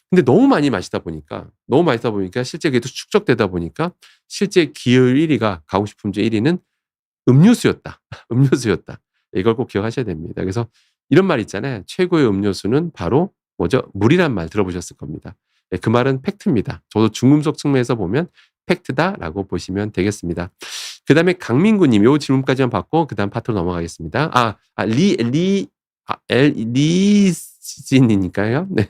근데 너무 많이 마시다 보니까 실제 그게 또 축적되다 보니까 실제 기여율 1위가 가공식품 중 1위는 음료수였다. 이걸 꼭 기억하셔야 됩니다. 그래서 이런 말 있잖아요. 최고의 음료수는 바로 뭐죠? 물이란 말 들어보셨을 겁니다. 네, 그 말은 팩트입니다. 저도 중금속 측면에서 보면 팩트다라고 보시면 되겠습니다. 그 다음에 강민구님, 요 질문까지만 받고 그 다음 파트로 넘어가겠습니다. 리진이니까요. 네.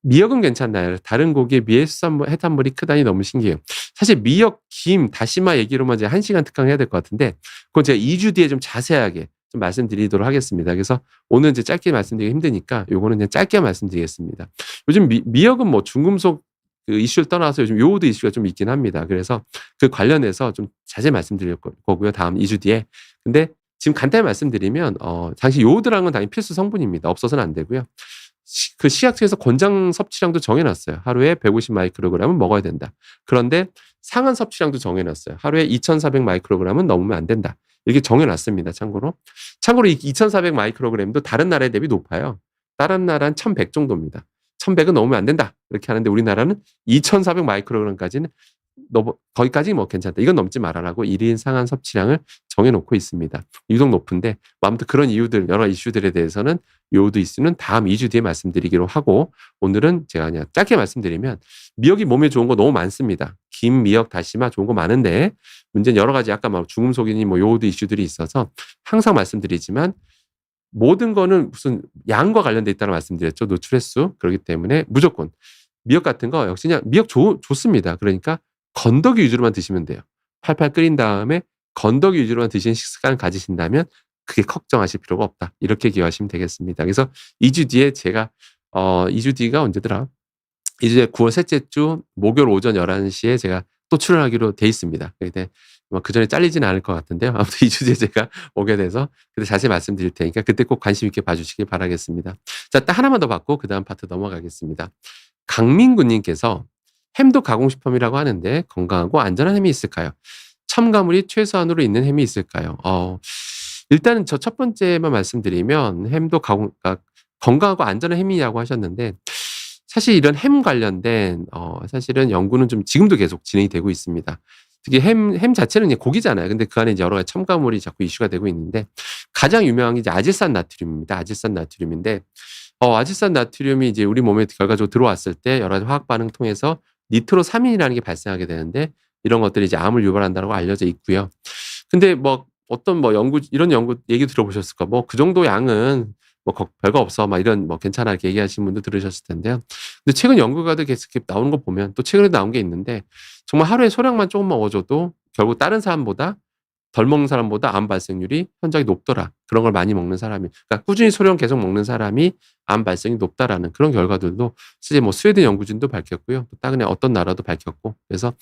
미역은 괜찮나요? 다른 고기에 비해 해산물이 크다니 너무 신기해요. 사실 미역, 김, 다시마 얘기로만 이제 1시간 특강해야 될 것 같은데 그건 제가 2주 뒤에 좀 자세하게 좀 말씀드리도록 하겠습니다. 그래서 오늘 이제 짧게 말씀드리기 힘드니까 요거는 그냥 짧게 말씀드리겠습니다. 요즘 미역은 뭐 중금속 그 이슈를 떠나서 요즘 요오드 이슈가 좀 있긴 합니다. 그래서 그 관련해서 좀 자세히 말씀드릴 거고요. 다음 2주 뒤에. 근데 지금 간단히 말씀드리면 당시 요오드라는 건 당연히 필수 성분입니다. 없어서는 안 되고요. 그 식약처에서 권장 섭취량도 정해놨어요. 하루에 150 마이크로그램은 먹어야 된다. 그런데 상한 섭취량도 정해놨어요. 하루에 2,400 마이크로그램은 넘으면 안 된다. 이렇게 정해놨습니다. 참고로 이 2,400 마이크로그램도 다른 나라에 대비 높아요. 다른 나라는 1,100 정도입니다. 1,100은 넘으면 안 된다. 이렇게 하는데 우리나라는 2,400 마이크로그램까지는 거기까지 뭐 괜찮다. 이건 넘지 말아라고 1인 상한 섭취량을 정해놓고 있습니다. 유독 높은데 아무튼 그런 이유들 여러 이슈들에 대해서는 요오드 이슈는 다음 2주 뒤에 말씀드리기로 하고 오늘은 제가 그냥 짧게 말씀드리면 미역이 몸에 좋은 거 너무 많습니다. 김, 미역, 다시마 좋은 거 많은데 문제는 여러 가지 아까 막 중금속이니 뭐 요오드 이슈들이 있어서 항상 말씀드리지만 모든 거는 무슨 양과 관련돼 있다는 말씀드렸죠. 노출 횟수. 그렇기 때문에 무조건 미역 같은 거 역시 그냥 미역 좋습니다. 그러니까 건더기 위주로만 드시면 돼요. 팔팔 끓인 다음에 건더기 위주로만 드시는 식습관을 가지신다면 그게 걱정하실 필요가 없다. 이렇게 기억하시면 되겠습니다. 그래서 2주 뒤에 제가 2주 뒤가 언제더라? 2주 뒤에 9월 셋째 주 목요일 오전 11시에 제가 또 출연하기로 돼 있습니다. 근데 그 전에 잘리지는 않을 것 같은데요. 아무튼 2주 뒤에 제가 오게 돼서 그때 자세히 말씀드릴 테니까 그때 꼭 관심 있게 봐주시길 바라겠습니다. 자, 딱 하나만 더 받고 그 다음 파트 넘어가겠습니다. 강민구님께서 햄도 가공식품이라고 하는데 건강하고 안전한 햄이 있을까요? 첨가물이 최소한으로 있는 햄이 있을까요? 일단은 저 첫 번째만 말씀드리면 햄도 건강하고 안전한 햄이냐고 하셨는데 사실 이런 햄 관련된 사실은 연구는 좀 지금도 계속 진행이 되고 있습니다. 특히 햄 자체는 이제 고기잖아요. 근데 그 안에 이제 여러 가지 첨가물이 자꾸 이슈가 되고 있는데 가장 유명한 게 이제 아질산 나트륨입니다. 아질산 나트륨인데 아질산 나트륨이 이제 우리 몸에 결과적으로 들어왔을 때 여러 가지 화학 반응 통해서 니트로사민이라는 게 발생하게 되는데 이런 것들이 이제 암을 유발한다고 알려져 있고요. 근데 뭐 어떤 뭐 이런 연구 얘기 들어보셨을까? 뭐 그 정도 양은 뭐 별거 없어. 막 이런 뭐 괜찮아 이렇게 얘기하시는 분도 들으셨을 텐데요. 근데 최근 연구가도 계속 이렇게 나오는 거 보면 또 최근에 나온 게 있는데 정말 하루에 소량만 조금 먹어줘도 결국 다른 사람보다 덜 먹는 사람보다 암 발생률이 현저히 높더라. 그런 걸 많이 먹는 사람이. 그러니까 꾸준히 소량 계속 먹는 사람이 암 발생이 높다라는 그런 결과들도 실제 뭐 스웨덴 연구진도 밝혔고요. 또 다른 어떤 나라도 밝혔고. 그래서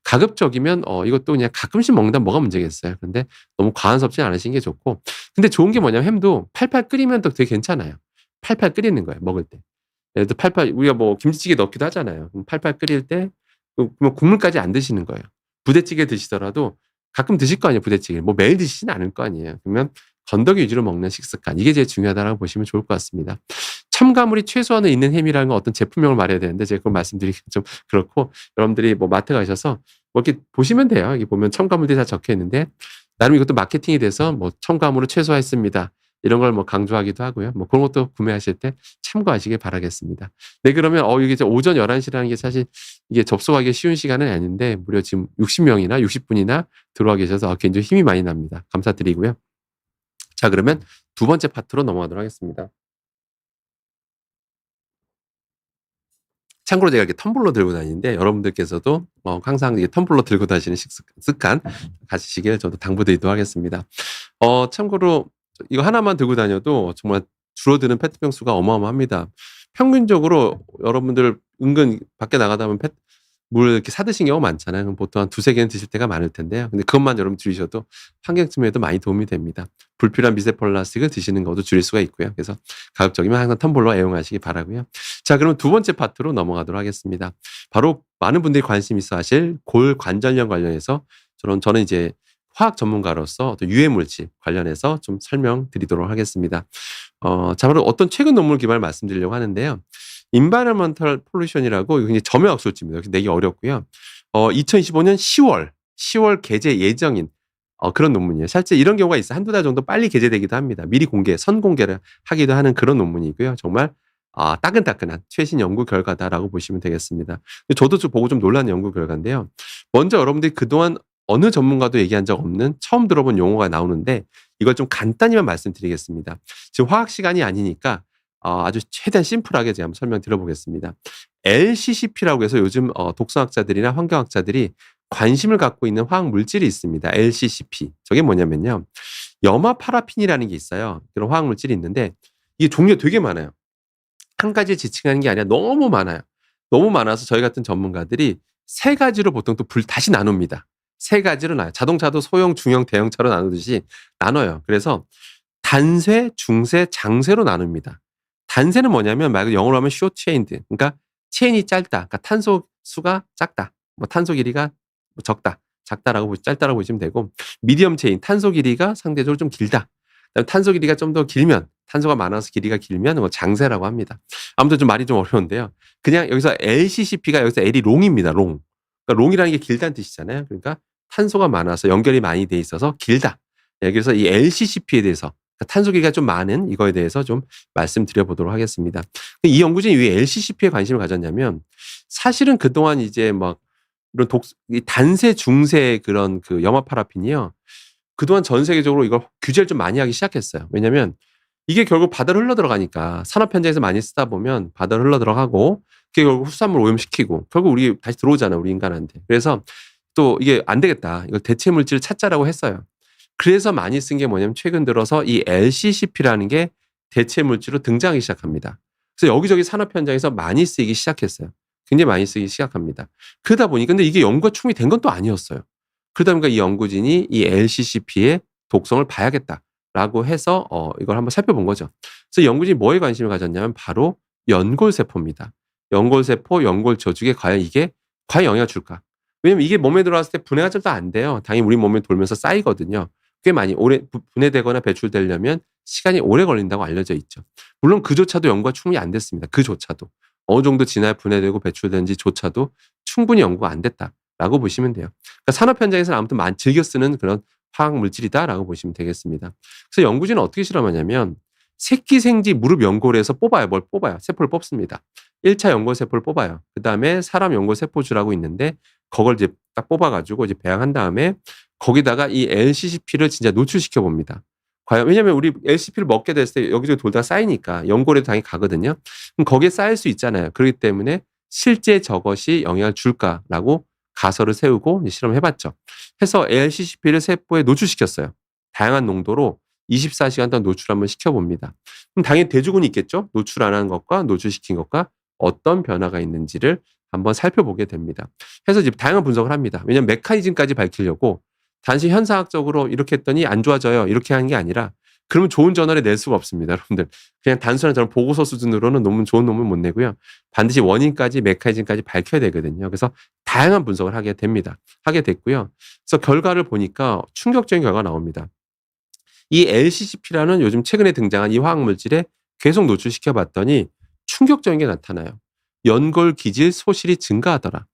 가급적이면 이것도 그냥 가끔씩 먹는다 뭐가 문제겠어요. 근데 너무 과한 섭취는 안 하시는 게 좋고. 근데 좋은 게 뭐냐면 햄도 팔팔 끓이면 또 되게 괜찮아요. 팔팔 끓이는 거예요. 먹을 때. 예를 들어 팔팔 우리가 뭐 김치찌개 넣기도 하잖아요. 그럼 팔팔 끓일 때 국물까지 안 드시는 거예요. 부대찌개 드시더라도 가끔 드실 거 아니에요, 부대찌개. 뭐 매일 드시진 않을 거 아니에요. 그러면 건더기 위주로 먹는 식습관. 이게 제일 중요하다고 보시면 좋을 것 같습니다. 첨가물이 최소한은 있는 햄이라는 건 어떤 제품명을 말해야 되는데 제가 그걸 말씀드리기 좀 그렇고 여러분들이 뭐 마트 가셔서 뭐 이렇게 보시면 돼요. 여기 보면 첨가물들이 다 적혀 있는데 나름 이것도 마케팅이 돼서 뭐 첨가물을 최소화했습니다. 이런 걸 뭐 강조하기도 하고요. 뭐 그런 것도 구매하실 때 참고하시길 바라겠습니다. 네, 그러면 이게 이제 오전 11시라는 게 사실 이게 접속하기 쉬운 시간은 아닌데 무려 지금 60명이나 60분이나 들어와 계셔서 굉장히 힘이 많이 납니다. 감사드리고요. 자, 그러면 두 번째 파트로 넘어가도록 하겠습니다. 참고로 제가 이렇게 텀블러 들고 다니는데 여러분들께서도 항상 이 텀블러 들고 다니시는 습관 가지시길 저도 당부드리도록 하겠습니다. 참고로 이거 하나만 들고 다녀도 정말 줄어드는 페트병 수가 어마어마합니다. 평균적으로 여러분들 은근 밖에 나가다 보면 물 이렇게 사 드신 경우가 많잖아요. 그럼 보통 한 2-3개는 드실 때가 많을 텐데요. 근데 그것만 여러분 줄이셔도 환경 측면에도 많이 도움이 됩니다. 불필요한 미세 플라스틱을 드시는 것도 줄일 수가 있고요. 그래서 가급적이면 항상 텀블러 애용하시기 바라고요. 자, 그럼 두 번째 파트로 넘어가도록 하겠습니다. 바로 많은 분들이 관심 있어 하실 골관절염 관련해서 저는 이제 화학 전문가로서 어떤 유해 물질 관련해서 좀 설명드리도록 하겠습니다. 자, 바로 어떤 최근 논문 기반을 말씀드리려고 하는데요. Environmental Pollution이라고 굉장히 점유학술지입니다. 그래서 내기 어렵고요. 2025년 10월 게재 예정인 그런 논문이에요. 실제 이런 경우가 있어요. 한두 달 정도 빨리 게재되기도 합니다. 미리 선공개를 하기도 하는 그런 논문이고요. 정말 따끈따끈한 최신 연구 결과다라고 보시면 되겠습니다. 저도 보고 좀 놀란 연구 결과인데요. 먼저 여러분들이 그동안 어느 전문가도 얘기한 적 없는 처음 들어본 용어가 나오는데 이걸 좀 간단히만 말씀드리겠습니다. 지금 화학 시간이 아니니까 아주 최대한 심플하게 제가 한번 설명드려보겠습니다. LCCP라고 해서 요즘 독성학자들이나 환경학자들이 관심을 갖고 있는 화학 물질이 있습니다. LCCP. 저게 뭐냐면요. 염화파라핀이라는 게 있어요. 그런 화학 물질이 있는데 이게 종류가 되게 많아요. 한 가지에 지칭하는 게 아니라 너무 많아요. 너무 많아서 저희 같은 전문가들이 세 가지로 보통 또 다시 나눕니다. 세 가지로 나눠요. 자동차도 소형, 중형, 대형차로 나누듯이 나눠요. 그래서 단쇄, 중쇄, 장쇄로 나눕니다. 단세는 뭐냐면 말 그대로 영어로 하면 short chained. 그러니까 체인이 짧다. 그러니까 탄소 수가 작다. 뭐 탄소 길이가 뭐 적다. 작다라고 짧다라고 보시면 되고 미디엄 체인 탄소 길이가 상대적으로 좀 길다. 그다음에 탄소 길이가 좀 더 길면 탄소가 많아서 길이가 길면 뭐 장세라고 합니다. 아무튼 좀 말이 좀 어려운데요. 그냥 여기서 LCCP가 여기서 L이 롱입니다. 롱. 그러니까 롱이라는 게 길다는 뜻이잖아요. 그러니까 탄소가 많아서 연결이 많이 돼 있어서 길다. 네, 그래서 이 LCCP에 대해서 그러니까 탄소 길이가 좀 많은 이거에 대해서 좀 말씀드려 보도록 하겠습니다. 이 연구진이 왜 LCCP에 관심을 가졌냐면 사실은 그동안 이제 막 이런 이 단세, 중세 그런 그 염화 파라핀이요. 그동안 전 세계적으로 이걸 규제를 좀 많이 하기 시작했어요. 왜냐면 이게 결국 바다로 흘러 들어가니까 산업 현장에서 많이 쓰다 보면 바다로 흘러 들어가고 그게 결국 수산물 오염시키고 결국 우리 다시 들어오잖아요. 우리 인간한테. 그래서 또 이게 안 되겠다. 이걸 대체 물질을 찾자라고 했어요. 그래서 많이 쓴 게 뭐냐면 최근 들어서 이 LCCP라는 게 대체 물질로 등장하기 시작합니다. 그래서 여기저기 산업 현장에서 많이 쓰이기 시작했어요. 굉장히 많이 쓰이기 시작합니다. 그러다 보니 근데 이게 연구가 충분히 된 건 또 아니었어요. 그러다 보니까 이 연구진이 이 LCCP의 독성을 봐야겠다라고 해서 이걸 한번 살펴본 거죠. 그래서 연구진이 뭐에 관심을 가졌냐면 바로 연골세포입니다. 연골세포, 연골조직에 과연 이게 과연 영향을 줄까? 왜냐면 이게 몸에 들어왔을 때 분해가 좀 더 안 돼요. 당연히 우리 몸에 돌면서 쌓이거든요. 꽤 많이 오래 분해되거나 배출되려면 시간이 오래 걸린다고 알려져 있죠. 물론 그조차도 연구가 충분히 안 됐습니다. 그조차도. 어느 정도 지나야 분해되고 배출되는지조차도 충분히 연구가 안 됐다라고 보시면 돼요. 그러니까 산업 현장에서는 아무튼 즐겨 쓰는 그런 화학 물질이다라고 보시면 되겠습니다. 그래서 연구진은 어떻게 실험하냐면 새끼 생쥐 무릎 연골에서 뽑아요. 뭘 뽑아요? 세포를 뽑습니다. 1차 연골세포를 뽑아요. 그다음에 사람 연골세포주라고 있는데 그걸 이제 딱 뽑아가지고 이제 배양한 다음에 거기다가 이 LCCP를 진짜 노출시켜 봅니다. 과연 왜냐면 우리 LCCP를 먹게 됐을 때 여기저기 돌다가 쌓이니까 연골에도 당연히 가거든요. 그럼 거기에 쌓일 수 있잖아요. 그렇기 때문에 실제 저것이 영향을 줄까라고 가설을 세우고 이제 실험을 해봤죠. 해서 LCCP를 세포에 노출시켰어요. 다양한 농도로 24시간 동안 노출 한번 시켜봅니다. 그럼 당연히 대조군이 있겠죠. 노출 안 한 것과 노출시킨 것과 어떤 변화가 있는지를 한번 살펴보게 됩니다. 해서 이제 다양한 분석을 합니다. 왜냐하면 메커니즘까지 밝히려고 단지 현상학적으로 이렇게 했더니 안 좋아져요. 이렇게 하는 게 아니라 그러면 좋은 저널에 낼 수가 없습니다. 여러분들. 그냥 단순한 저널 보고서 수준으로는 좋은 논문 못 내고요. 반드시 원인까지 메커니즘까지 밝혀야 되거든요. 그래서 다양한 분석을 하게 됩니다. 하게 됐고요. 그래서 결과를 보니까 충격적인 결과가 나옵니다. 이 LCCP라는 요즘 최근에 등장한 이 화학물질에 계속 노출시켜 봤더니 충격적인 게 나타나요. 연골 기질 소실이 증가하더라.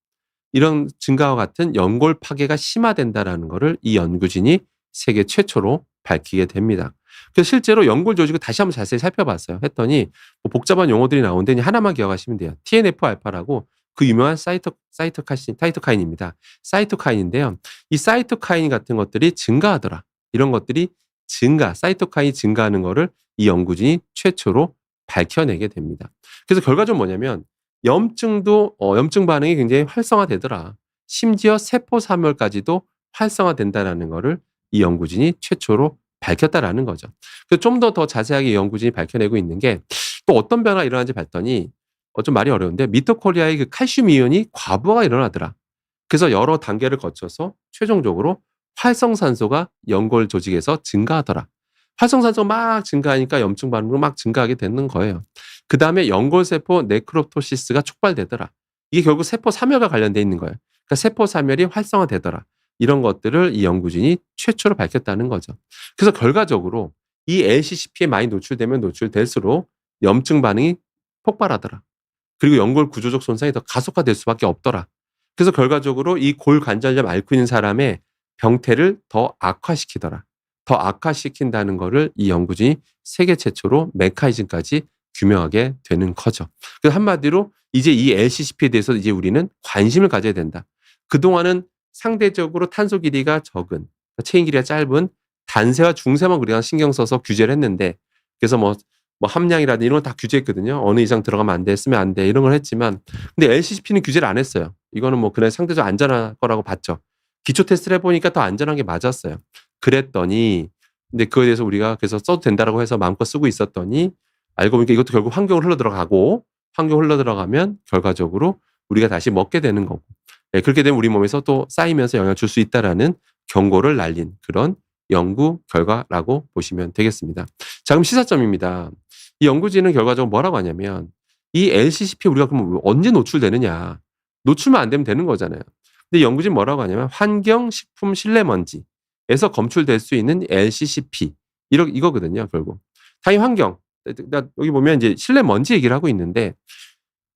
이런 증가와 같은 연골 파괴가 심화된다라는 것을 이 연구진이 세계 최초로 밝히게 됩니다. 그래서 실제로 연골 조직을 다시 한번 자세히 살펴봤어요. 했더니 뭐 복잡한 용어들이 나오는데 하나만 기억하시면 돼요. TNF-알파라고 그 유명한 사이토카인입니다. 사이토카인인데요. 이 사이토카인 같은 것들이 증가하더라. 이런 것들이 사이토카인이 증가하는 것을 이 연구진이 최초로 밝혀내게 됩니다. 그래서 결과적으로 뭐냐면 염증 반응이 굉장히 활성화되더라. 심지어 세포 사멸까지도 활성화된다라는 것을 이 연구진이 최초로 밝혔다라는 거죠. 그래서 좀 더 자세하게 이 연구진이 밝혀내고 있는 게 또 어떤 변화가 일어나는지 봤더니 좀 말이 어려운데 미토콘드리아의 그 칼슘 이온이 과부하가 일어나더라. 그래서 여러 단계를 거쳐서 최종적으로 활성산소가 연골 조직에서 증가하더라. 활성산소가 막 증가하니까 염증 반응으로 막 증가하게 되는 거예요. 그 다음에 연골세포 네크롭토시스가 촉발되더라. 이게 결국 세포 사멸과 관련돼 있는 거예요. 그러니까 세포 사멸이 활성화되더라. 이런 것들을 이 연구진이 최초로 밝혔다는 거죠. 그래서 결과적으로 이 LCCP에 많이 노출되면 노출될수록 염증 반응이 폭발하더라. 그리고 연골 구조적 손상이 더 가속화될 수밖에 없더라. 그래서 결과적으로 이 골관절염 앓고 있는 사람의 병태를 더 악화시키더라. 더 악화시킨다는 것을 이 연구진이 세계 최초로 메커니즘까지 규명하게 되는 거죠. 그래서 한마디로 이제 이 LCCP에 대해서 이제 우리는 관심을 가져야 된다. 그동안은 상대적으로 탄소 길이가 적은, 체인 길이가 짧은 단세와 중세만 우리가 신경 써서 규제를 했는데 그래서 뭐 함량이라든지 이런 걸 다 규제했거든요. 어느 이상 들어가면 안 돼, 쓰면 안 돼 이런 걸 했지만 근데 LCCP는 규제를 안 했어요. 이거는 뭐 그냥 상대적으로 안전할 거라고 봤죠. 기초 테스트를 해보니까 더 안전한 게 맞았어요. 그랬더니 근데 그거에 대해서 우리가 그래서 써도 된다라고 해서 마음껏 쓰고 있었더니 알고 보니까 이것도 결국 환경으로 흘러들어가고 환경 흘러들어가면 결과적으로 우리가 다시 먹게 되는 거고 그렇게 되면 우리 몸에서 또 쌓이면서 영향을 줄 수 있다라는 경고를 날린 그런 연구 결과라고 보시면 되겠습니다. 자, 그럼 시사점입니다. 이 연구진은 결과적으로 뭐라고 하냐면 이 LCCP 우리가 그럼 언제 노출되느냐. 노출만 안 되면 되는 거잖아요. 근데 연구진 뭐라고 하냐면 환경, 식품, 실내 먼지에서 검출될 수 있는 LCCP 이거거든요, 결국. 당연히 환경. 여기 보면 이제 실내 먼지 얘기를 하고 있는데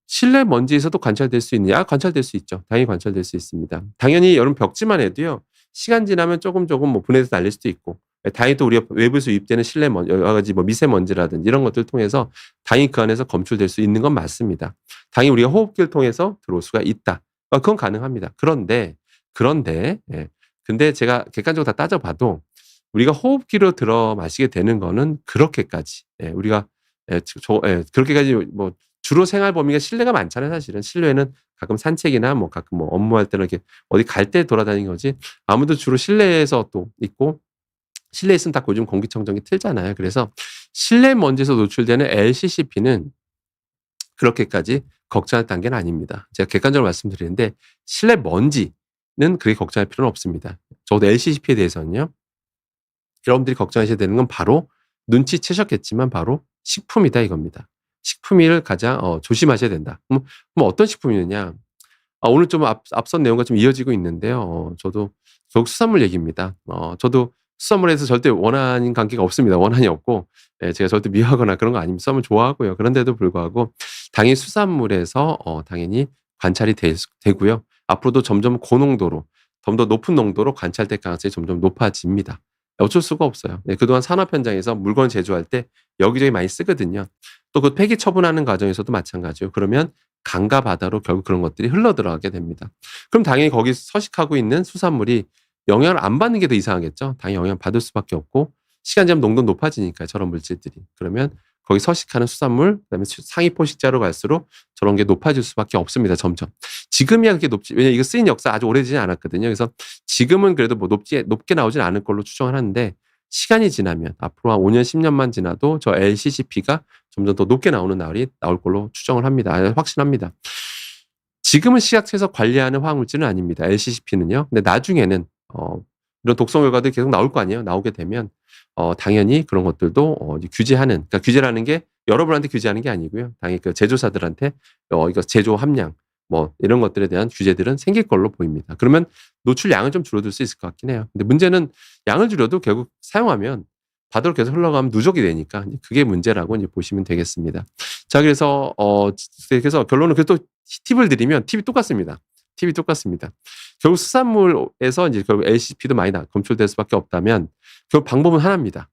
실내 먼지에서도 관찰될 수 있느냐? 관찰될 수 있죠. 당연히 관찰될 수 있습니다. 당연히 여러분 벽지만 해도요. 시간 지나면 조금 뭐 분해해서 날릴 수도 있고 당연히 또 우리가 외부에서 유입되는 실내 먼지 여러 가지 뭐 미세먼지라든지 이런 것들을 통해서 당연히 그 안에서 검출될 수 있는 건 맞습니다. 당연히 우리가 호흡기를 통해서 들어올 수가 있다. 그건 가능합니다. 그런데 예. 근데 제가 객관적으로 다 따져봐도 우리가 호흡기로 들어 마시게 되는 거는 그렇게까지 우리가 그렇게까지 뭐 주로 생활 범위가 실내가 많잖아요, 사실은. 실내에는 가끔 산책이나 뭐 가끔 뭐 업무할 때는 이렇게 어디 갈 때 돌아다니는 거지. 아무도 주로 실내에서 또 있고 실내에 있으면 다 요즘 공기청정기 틀잖아요. 그래서 실내 먼지에서 노출되는 LCCP는 그렇게까지 걱정할 단계는 아닙니다. 제가 객관적으로 말씀드리는데 실내 먼지는 그렇게 걱정할 필요는 없습니다. 적어도 LCCP에 대해서는요. 여러분들이 걱정하셔야 되는 건 바로 눈치채셨겠지만 바로 식품이다 이겁니다. 식품을 가장 조심하셔야 된다. 그럼 어떤 식품이느냐? 오늘 좀 앞선 내용과 좀 이어지고 있는데요. 저도 결국 수산물 얘기입니다. 저도 수산물에서 절대 원한인 관계가 없습니다. 원한이 없고 제가 절대 미워하거나 그런 거 아닙니다. 수산물 좋아하고요. 그런데도 불구하고 당연히 수산물에서 당연히 관찰이 되고요. 앞으로도 점점 고농도로 좀 더 높은 농도로 관찰될 가능성이 점점 높아집니다. 어쩔 수가 없어요. 그동안 산업 현장에서 물건 제조할 때 여기저기 많이 쓰거든요. 또 그 폐기 처분하는 과정에서도 마찬가지예요. 그러면 강과 바다로 결국 그런 것들이 흘러들어가게 됩니다. 그럼 당연히 거기 서식하고 있는 수산물이 영향을 안 받는 게 더 이상하겠죠. 당연히 영향을 받을 수밖에 없고 시간 지나면 농도 높아지니까요. 저런 물질들이. 그러면 거기 서식하는 수산물 그다음에 상위 포식자로 갈수록 저런 게 높아질 수밖에 없습니다. 점점. 지금이야 그게 높지. 왜냐면 이거 쓰인 역사 아주 오래되지 않았거든요. 그래서 지금은 그래도 뭐 높게 나오진 않을 걸로 추정을 하는데 시간이 지나면 앞으로 한 5년, 10년만 지나도 저 LCCP가 점점 더 높게 나오는 날이 나올 걸로 추정을 합니다. 확신합니다. 지금은 시약처에서 관리하는 화학물질은 아닙니다. LCCP는요. 근데 나중에는 이런 독성 결과들이 계속 나올 거 아니에요. 나오게 되면 당연히 그런 것들도 이제 규제하는 그러니까 규제라는 게 여러분한테 규제하는 게 아니고요. 당연히 그 제조사들한테 이거 제조 함량 뭐 이런 것들에 대한 규제들은 생길 걸로 보입니다. 그러면 노출량은 좀 줄어들 수 있을 것 같긴 해요. 근데 문제는 양을 줄여도 결국 사용하면 바다로 계속 흘러가면 누적이 되니까 그게 문제라고 이제 보시면 되겠습니다. 자, 그래서 결론은 그래도 팁을 드리면 팁이 똑같습니다. 결국 수산물에서 이제 결국 LCP도 많이 검출될 수밖에 없다면 결국 방법은 하나입니다.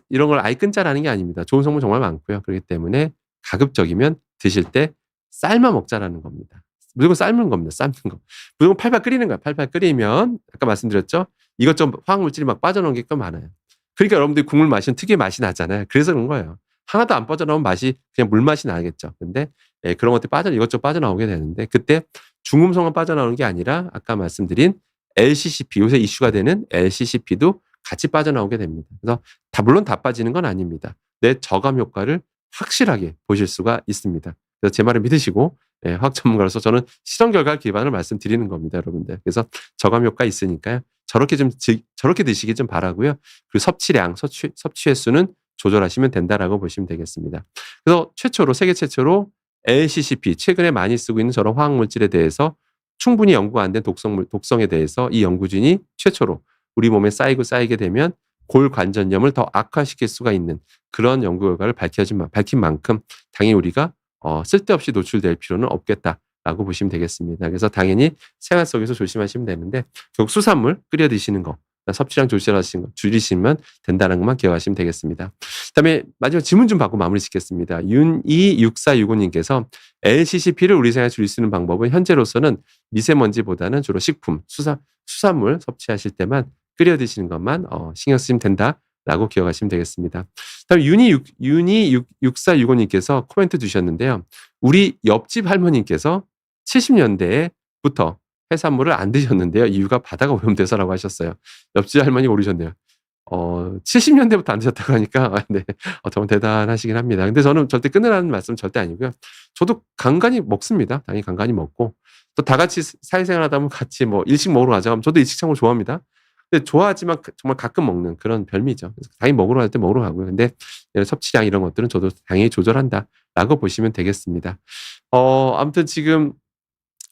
이런 걸 아예 끊자라는 게 아닙니다. 좋은 성분 정말 많고요. 그렇기 때문에 가급적이면 드실 때 삶아 먹자라는 겁니다. 무조건 삶는 겁니다. 삶는 거. 무조건 팔팔 끓이는 거야. 팔팔 끓이면 아까 말씀드렸죠. 이것저것 화학물질이 막 빠져나오는 게 꽤 많아요. 그러니까 여러분들이 국물 마시면 특유의 맛이 나잖아요. 그래서 그런 거예요. 하나도 안 빠져나오면 맛이 그냥 물맛이 나겠죠. 근데 그런 것들이 이것저것 빠져나오게 되는데 그때 중금속만 빠져나오는 게 아니라 아까 말씀드린 LCCP 요새 이슈가 되는 LCCP도 같이 빠져나오게 됩니다. 그래서 물론 다 빠지는 건 아닙니다. 내 저감 효과를 확실하게 보실 수가 있습니다. 그래서 제 말을 믿으시고 화학 전문가로서 저는 실험 결과 기반을 말씀드리는 겁니다, 여러분들. 그래서 저감 효과 있으니까요. 저렇게 드시기 좀 바라고요. 그리고 섭취량, 섭취 횟수는 조절하시면 된다라고 보시면 되겠습니다. 그래서 세계 최초로 LCCP 최근에 많이 쓰고 있는 저런 화학 물질에 대해서 충분히 연구가 안 된 독성에 대해서 이 연구진이 최초로 우리 몸에 쌓이게 되면 골관절염을 더 악화시킬 수가 있는 그런 연구 결과를 밝힌 만큼 당연히 우리가 쓸데없이 노출될 필요는 없겠다라고 보시면 되겠습니다. 그래서 당연히 생활 속에서 조심하시면 되는데 결국 수산물 끓여 드시는 거 섭취량 줄이시면 된다는 것만 기억하시면 되겠습니다. 그다음에 마지막 질문 좀 받고 마무리 짓겠습니다. 윤26465님께서 LCCP를 우리 생활에 줄일 수 있는 방법은 현재로서는 미세먼지보다는 주로 식품, 수산물 섭취하실 때만 끓여 드시는 것만 신경 쓰시면 된다라고 기억하시면 되겠습니다. 그다음에 윤이6465님께서 코멘트 주셨는데요. 우리 옆집 할머님께서 70년대부터 해산물을 안 드셨는데요. 이유가 바다가 오염돼서라고 하셨어요. 옆집 할머니가 오르셨네요. 70년대부터 안 드셨다고 하니까 네, 정말 대단하시긴 합니다. 근데 저는 절대 끊으라는 말씀은 절대 아니고요. 저도 간간히 먹습니다. 당연히 간간히 먹고 또 다 같이 사회생활 하다 보면 같이 뭐 일식 먹으러 가자고 하면 저도 일식 참고 좋아합니다. 근데 좋아하지만 정말 가끔 먹는 그런 별미죠. 그래서 당연히 먹으러 갈 때 먹으러 가고요. 근데 이런 섭취량 이런 것들은 저도 당연히 조절한다라고 보시면 되겠습니다. 아무튼 지금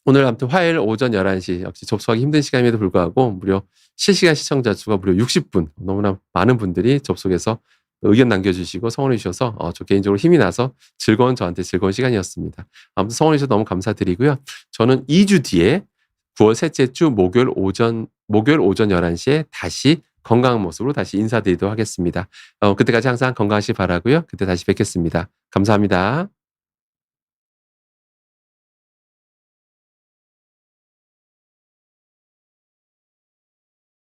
오늘 아무튼 화요일 오전 11시 역시 접속하기 힘든 시간임에도 불구하고 무려 실시간 시청자 수가 무려 60분, 너무나 많은 분들이 접속해서 의견 남겨주시고 성원해 주셔서 저 개인적으로 힘이 나서 저한테 즐거운 시간이었습니다. 아무튼 성원해 주셔서 너무 감사드리고요. 저는 2주 뒤에 9월 셋째 주 목요일 오전 11시에 다시 건강한 모습으로 다시 인사드리도록 하겠습니다. 그때까지 항상 건강하시기 바라고요. 그때 다시 뵙겠습니다. 감사합니다.